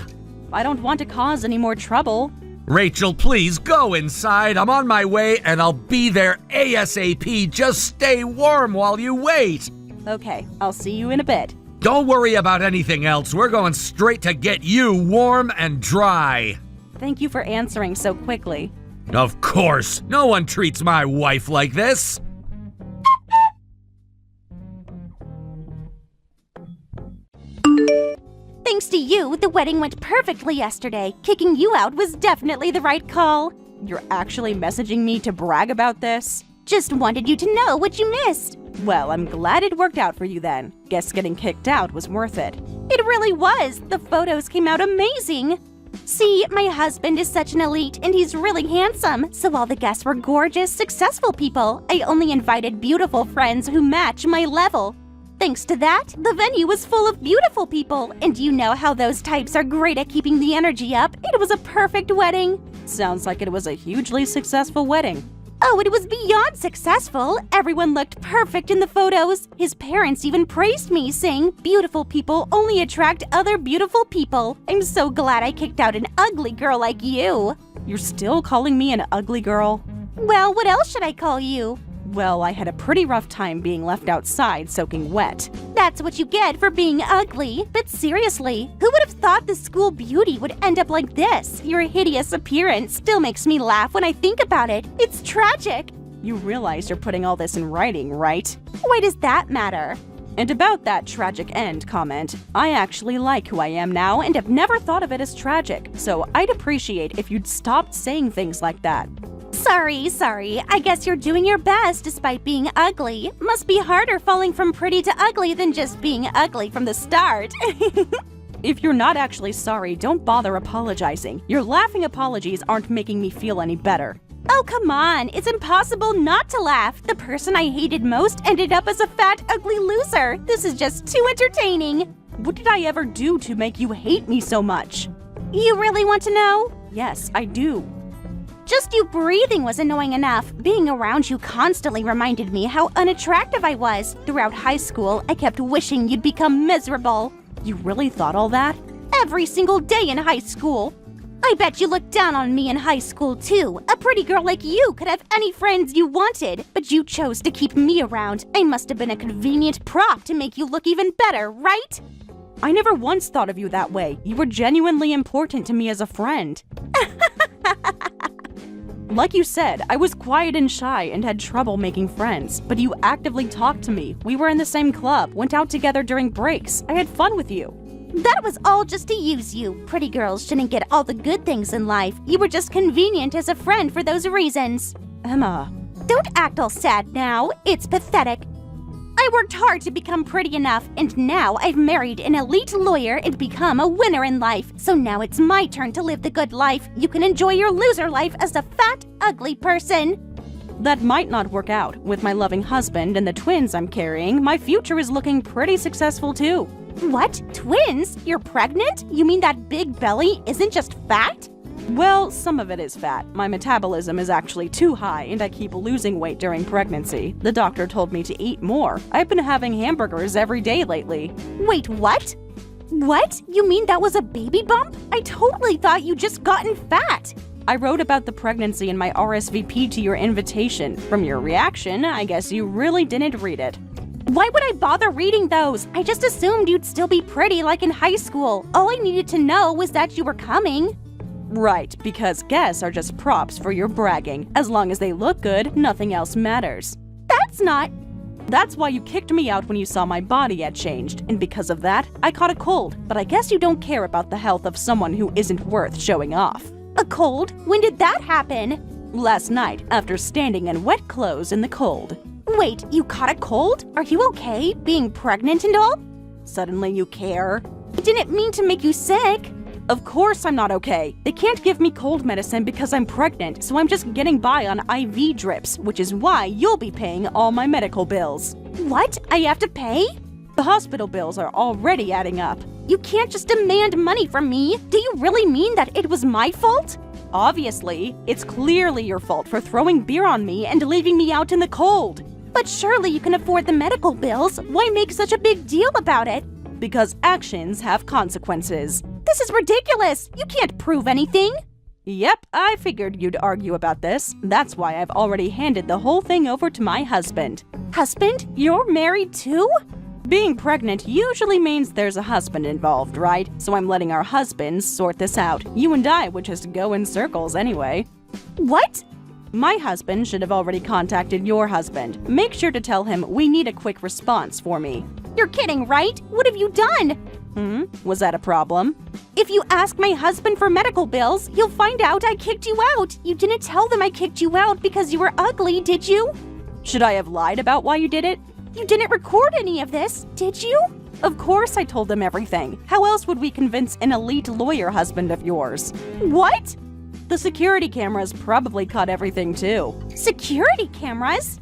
[SPEAKER 2] I don't want to cause any more trouble.
[SPEAKER 4] Rachel, please go inside. I'm on my way and I'll be there ASAP. Just stay warm while you wait.
[SPEAKER 2] Okay, I'll see you in a bit.
[SPEAKER 4] Don't worry about anything else. We're going straight to get you warm and dry.
[SPEAKER 2] Thank you for answering so quickly.
[SPEAKER 4] Of course. No one treats my wife like this.
[SPEAKER 1] Thanks to you, the wedding went perfectly yesterday. Kicking you out was definitely the right call.
[SPEAKER 2] You're actually messaging me to brag about this?
[SPEAKER 1] Just wanted you to know what you missed.
[SPEAKER 2] Well, I'm glad it worked out for you then. Guess getting kicked out was worth it.
[SPEAKER 1] It really was. The photos came out amazing. See, my husband is such an elite and he's really handsome, so all the guests were gorgeous, successful people. I only invited beautiful friends who match my level. Thanks to that, the venue was full of beautiful people, and you know how those types are great at keeping the energy up. It was a perfect wedding.
[SPEAKER 2] Sounds like it was a hugely successful wedding.
[SPEAKER 1] Oh, it was beyond successful. Everyone looked perfect in the photos. His parents even praised me, saying, "Beautiful people only attract other beautiful people." I'm so glad I kicked out an ugly girl like you.
[SPEAKER 2] You're still calling me an ugly girl?
[SPEAKER 1] Well, what else should I call you?
[SPEAKER 2] Well, I had a pretty rough time being left outside soaking wet.
[SPEAKER 1] That's what you get for being ugly. But seriously, who would have thought the school beauty would end up like this? Your hideous appearance still makes me laugh when I think about it. It's tragic.
[SPEAKER 2] You realize you're putting all this in writing, right?
[SPEAKER 1] Why does that matter?
[SPEAKER 2] And about that tragic end comment, I actually like who I am now and have never thought of it as tragic, so I'd appreciate if you'd stop saying things like that.
[SPEAKER 1] Sorry. I guess you're doing your best despite being ugly. Must be harder falling from pretty to ugly than just being ugly from the start.
[SPEAKER 2] If you're not actually sorry, don't bother apologizing. Your laughing apologies aren't making me feel any better.
[SPEAKER 1] Oh, come on. It's impossible not to laugh. The person I hated most ended up as a fat, ugly loser. This is just too entertaining.
[SPEAKER 2] What did I ever do to make you hate me so much?
[SPEAKER 1] You really want to know?
[SPEAKER 2] Yes, I do.
[SPEAKER 1] Just you breathing was annoying enough. Being around you constantly reminded me how unattractive I was. Throughout high school, I kept wishing you'd become miserable.
[SPEAKER 2] You really thought all that?
[SPEAKER 1] Every single day in high school. I bet you looked down on me in high school, too. A pretty girl like you could have any friends you wanted, but you chose to keep me around. I must have been a convenient prop to make you look even better, right?
[SPEAKER 2] I never once thought of you that way. You were genuinely important to me as a friend. Like you said, I was quiet and shy and had trouble making friends, but you actively talked to me. We were in the same club, went out together during breaks. I had fun with you.
[SPEAKER 1] That was all just to use you. Pretty girls shouldn't get all the good things in life. You were just convenient as a friend for those reasons.
[SPEAKER 2] Emma.
[SPEAKER 1] Don't act all sad now. It's pathetic. I worked hard to become pretty enough, and now I've married an elite lawyer and become a winner in life. So now it's my turn to live the good life. You can enjoy your loser life as a fat, ugly person.
[SPEAKER 2] That might not work out. With my loving husband and the twins I'm carrying, my future is looking pretty successful too.
[SPEAKER 1] What? Twins? You're pregnant? You mean that big belly isn't just fat?
[SPEAKER 2] Well, some of it is fat. My metabolism is actually too high and I keep losing weight during pregnancy. The doctor told me to eat more. I've been having hamburgers every day lately.
[SPEAKER 1] Wait, what? What? You mean that was a baby bump? I totally thought you just gotten fat.
[SPEAKER 2] I wrote about the pregnancy in my RSVP to your invitation. From your reaction, I guess you really didn't read it.
[SPEAKER 1] Why would I bother reading those? I just assumed you'd still be pretty like in high school. All I needed to know was that you were coming.
[SPEAKER 2] Right, because guests are just props for your bragging. As long as they look good, nothing else matters.
[SPEAKER 1] That's not...
[SPEAKER 2] That's why you kicked me out when you saw my body had changed, and because of that, I caught a cold. But I guess you don't care about the health of someone who isn't worth showing off.
[SPEAKER 1] A cold? When did that happen?
[SPEAKER 2] Last night, after standing in wet clothes in the cold.
[SPEAKER 1] Wait, you caught a cold? Are you okay, being pregnant and all?
[SPEAKER 2] Suddenly you care?
[SPEAKER 1] I didn't mean to make you sick.
[SPEAKER 2] Of course I'm not okay. They can't give me cold medicine because I'm pregnant, so I'm just getting by on IV drips, which is why you'll be paying all my medical bills.
[SPEAKER 1] What? I have to pay?
[SPEAKER 2] The hospital bills are already adding up.
[SPEAKER 1] You can't just demand money from me. Do you really mean that it was my fault?
[SPEAKER 2] Obviously, it's clearly your fault for throwing beer on me and leaving me out in the cold.
[SPEAKER 1] But surely you can afford the medical bills. Why make such a big deal about it?
[SPEAKER 2] Because actions have consequences.
[SPEAKER 1] This is ridiculous. You can't prove anything.
[SPEAKER 2] Yep, I figured you'd argue about this. That's why I've already handed the whole thing over to my husband.
[SPEAKER 1] Husband? You're married too?
[SPEAKER 2] Being pregnant usually means there's a husband involved, right? So I'm letting our husbands sort this out. You and I would just go in circles anyway.
[SPEAKER 1] What?
[SPEAKER 2] My husband should have already contacted your husband. Make sure to tell him we need a quick response for me.
[SPEAKER 1] You're kidding, right? What have you done?
[SPEAKER 2] Was that a problem?
[SPEAKER 1] If you ask my husband for medical bills, you'll find out I kicked you out. You didn't tell them I kicked you out because you were ugly, did you?
[SPEAKER 2] Should I have lied about why you did it?
[SPEAKER 1] You didn't record any of this, did you?
[SPEAKER 2] Of course I told them everything. How else would we convince an elite lawyer husband of yours?
[SPEAKER 1] What?
[SPEAKER 2] The security cameras probably caught everything too.
[SPEAKER 1] Security cameras?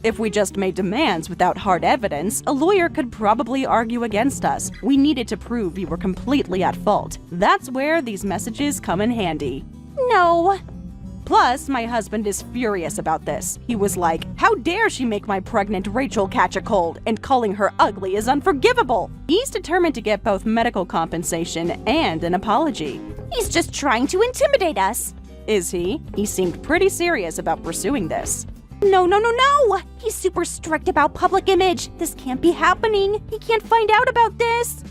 [SPEAKER 2] If we just made demands without hard evidence, a lawyer could probably argue against us. We needed to prove you were completely at fault. That's where these messages come in handy.
[SPEAKER 1] No.
[SPEAKER 2] Plus, my husband is furious about this. He was like, how dare she make my pregnant Rachel catch a cold, and calling her ugly is unforgivable. He's determined to get both medical compensation and an apology.
[SPEAKER 1] He's just trying to intimidate us.
[SPEAKER 2] Is he? He seemed pretty serious about pursuing this.
[SPEAKER 1] No. He's super strict about public image. This can't be happening. He can't find out about this.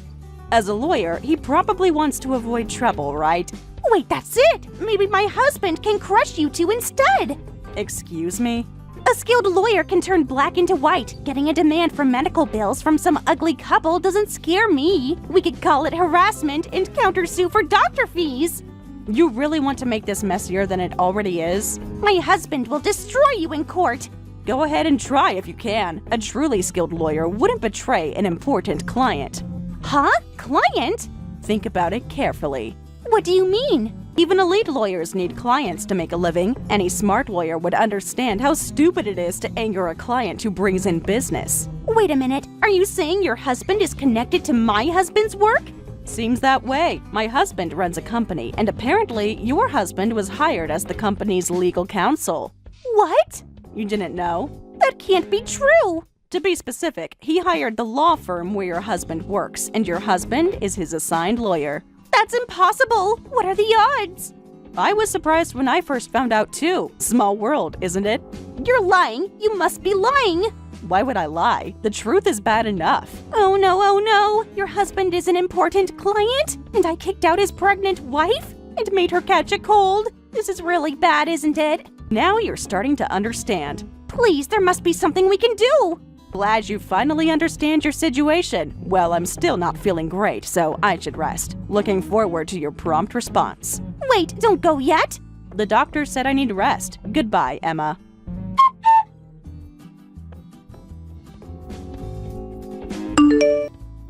[SPEAKER 2] As a lawyer, he probably wants to avoid trouble, right?
[SPEAKER 1] Wait, that's it! Maybe my husband can crush you two instead!
[SPEAKER 2] Excuse me?
[SPEAKER 1] A skilled lawyer can turn black into white. Getting a demand for medical bills from some ugly couple doesn't scare me. We could call it harassment and countersue for doctor fees.
[SPEAKER 2] You really want to make this messier than it already is?
[SPEAKER 1] My husband will destroy you in court.
[SPEAKER 2] Go ahead and try if you can. A truly skilled lawyer wouldn't betray an important client.
[SPEAKER 1] Huh? Client?
[SPEAKER 2] Think about it carefully.
[SPEAKER 1] What do you mean?
[SPEAKER 2] Even elite lawyers need clients to make a living. Any smart lawyer would understand how stupid it is to anger a client who brings in business.
[SPEAKER 1] Wait a minute. Are you saying your husband is connected to my husband's work?
[SPEAKER 2] Seems that way. My husband runs a company, and apparently your husband was hired as the company's legal counsel.
[SPEAKER 1] What?
[SPEAKER 2] You didn't know?
[SPEAKER 1] That can't be true.
[SPEAKER 2] To be specific, he hired the law firm where your husband works, and your husband is his assigned lawyer.
[SPEAKER 1] That's impossible! What are the odds?
[SPEAKER 2] I was surprised when I first found out too. Small world, isn't it?
[SPEAKER 1] You're lying! You must be lying!
[SPEAKER 2] Why would I lie? The truth is bad enough.
[SPEAKER 1] Oh no! Your husband is an important client? And I kicked out his pregnant wife? And made her catch a cold? This is really bad, isn't it?
[SPEAKER 2] Now you're starting to understand.
[SPEAKER 1] Please, there must be something we can do!
[SPEAKER 2] Glad you finally understand your situation. Well, I'm still not feeling great, so I should rest. Looking forward to your prompt response.
[SPEAKER 1] Wait, don't go yet!
[SPEAKER 2] The doctor said I need rest. Goodbye, Emma.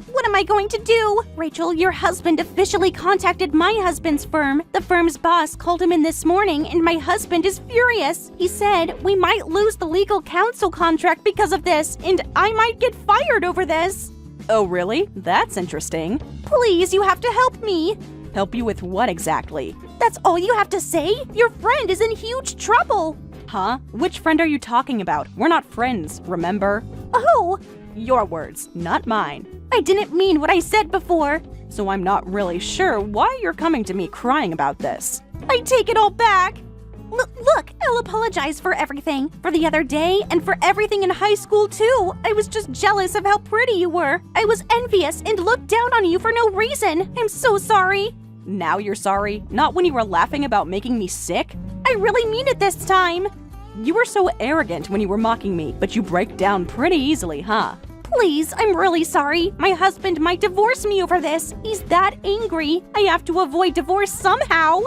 [SPEAKER 1] What am I going to do? Rachel, your husband officially contacted my husband's firm. The firm's boss called him in this morning, and my husband is furious. He said we might lose the legal counsel contract because of this, and I might get fired over this.
[SPEAKER 2] Oh, really? That's interesting.
[SPEAKER 1] Please, you have to help me.
[SPEAKER 2] Help you with what exactly?
[SPEAKER 1] That's all you have to say? Your friend is in huge trouble.
[SPEAKER 2] Huh? Which friend are you talking about? We're not friends, remember?
[SPEAKER 1] Oh!
[SPEAKER 2] Your words, not mine.
[SPEAKER 1] I didn't mean what I said before.
[SPEAKER 2] So I'm not really sure why you're coming to me crying about this.
[SPEAKER 1] I take it all back. Look, I'll apologize for everything. For the other day, and for everything in high school too. I was just jealous of how pretty you were. I was envious and looked down on you for no reason. I'm so sorry.
[SPEAKER 2] Now you're sorry? Not when you were laughing about making me sick?
[SPEAKER 1] I really mean it this time.
[SPEAKER 2] You were so arrogant when you were mocking me, but you break down pretty easily, huh?
[SPEAKER 1] Please, I'm really sorry. My husband might divorce me over this. He's that angry. I have to avoid divorce somehow.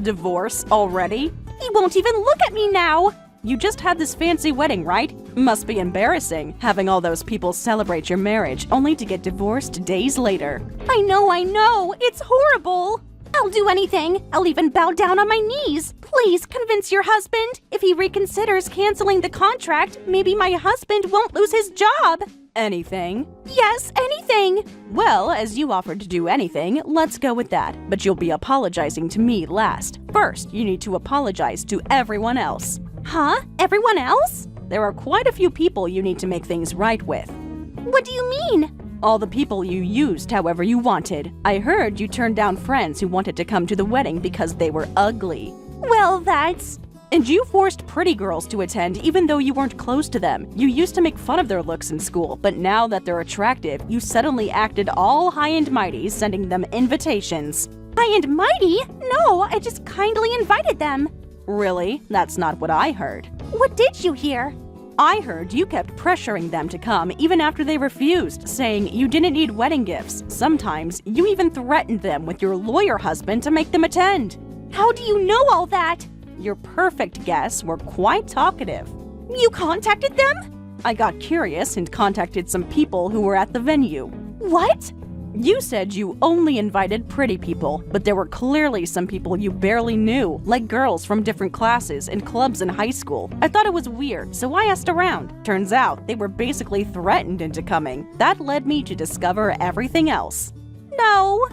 [SPEAKER 2] Divorce already?
[SPEAKER 1] He won't even look at me now.
[SPEAKER 2] You just had this fancy wedding, right? Must be embarrassing, having all those people celebrate your marriage only to get divorced days later.
[SPEAKER 1] I know. It's horrible. I'll do anything. I'll even bow down on my knees. Please convince your husband. If he reconsiders canceling the contract, maybe my husband won't lose his job.
[SPEAKER 2] Anything?
[SPEAKER 1] Yes, anything.
[SPEAKER 2] Well, as you offered to do anything, let's go with that. But you'll be apologizing to me last. First, you need to apologize to everyone else.
[SPEAKER 1] Huh? Everyone else?
[SPEAKER 2] There are quite a few people you need to make things right with.
[SPEAKER 1] What do you mean?
[SPEAKER 2] All the people you used however you wanted. I heard you turned down friends who wanted to come to the wedding because they were ugly.
[SPEAKER 1] Well, that's...
[SPEAKER 2] And you forced pretty girls to attend even though you weren't close to them. You used to make fun of their looks in school, but now that they're attractive, you suddenly acted all high and mighty, sending them invitations.
[SPEAKER 1] High and mighty? No, I just kindly invited them.
[SPEAKER 2] Really? That's not what I heard.
[SPEAKER 1] What did you hear?
[SPEAKER 2] I heard you kept pressuring them to come even after they refused, saying you didn't need wedding gifts. Sometimes you even threatened them with your lawyer husband to make them attend.
[SPEAKER 1] How do you know all that?
[SPEAKER 2] Your perfect guests were quite talkative.
[SPEAKER 1] You contacted them?
[SPEAKER 2] I got curious and contacted some people who were at the venue.
[SPEAKER 1] What?
[SPEAKER 2] You said you only invited pretty people, but there were clearly some people you barely knew, like girls from different classes and clubs in high school. I thought it was weird, so I asked around. Turns out they were basically threatened into coming. That led me to discover everything else.
[SPEAKER 1] No.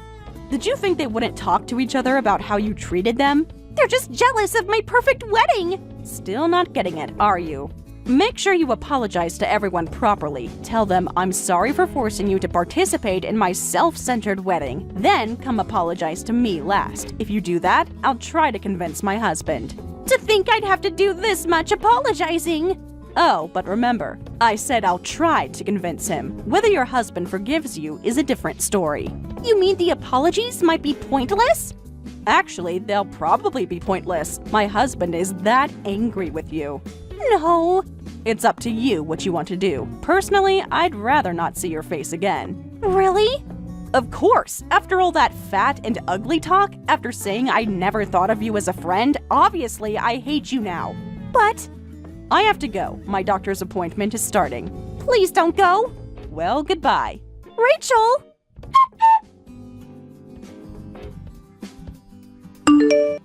[SPEAKER 2] Did you think they wouldn't talk to each other about how you treated them?
[SPEAKER 1] They're just jealous of my perfect wedding.
[SPEAKER 2] Still not getting it, are you? Make sure you apologize to everyone properly. Tell them I'm sorry for forcing you to participate in my self-centered wedding. Then come apologize to me last. If you do that, I'll try to convince my husband.
[SPEAKER 1] To think I'd have to do this much apologizing.
[SPEAKER 2] Oh, but remember, I said I'll try to convince him. Whether your husband forgives you is a different story.
[SPEAKER 1] You mean the apologies might be pointless?
[SPEAKER 2] Actually, they'll probably be pointless. My husband is that angry with you.
[SPEAKER 1] No.
[SPEAKER 2] It's up to you what you want to do. Personally, I'd rather not see your face again.
[SPEAKER 1] Really?
[SPEAKER 2] Of course! After all that fat and ugly talk, after saying I never thought of you as a friend, obviously I hate you now.
[SPEAKER 1] But...
[SPEAKER 2] I have to go. My doctor's appointment is starting.
[SPEAKER 1] Please don't go.
[SPEAKER 2] Well, goodbye.
[SPEAKER 1] Rachel!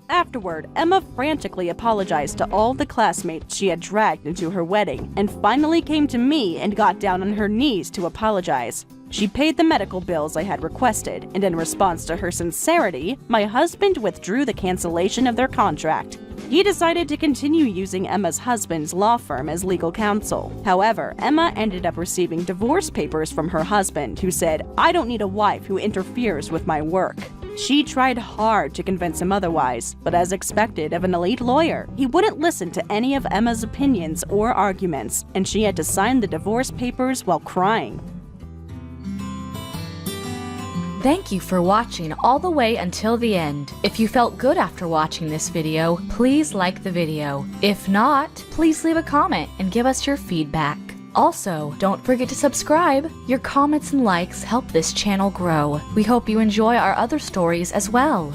[SPEAKER 2] Afterward, Emma frantically apologized to all the classmates she had dragged into her wedding, and finally came to me and got down on her knees to apologize. She paid the medical bills I had requested, and in response to her sincerity, my husband withdrew the cancellation of their contract. He decided to continue using Emma's husband's law firm as legal counsel. However, Emma ended up receiving divorce papers from her husband, who said, "I don't need a wife who interferes with my work." She tried hard to convince him otherwise, but as expected of an elite lawyer, he wouldn't listen to any of Emma's opinions or arguments, and she had to sign the divorce papers while crying.
[SPEAKER 5] Thank you for watching all the way until the end. If you felt good after watching this video, please like the video. If not, please leave a comment and give us your feedback. Also, don't forget to subscribe. Your comments and likes help this channel grow. We hope you enjoy our other stories as well.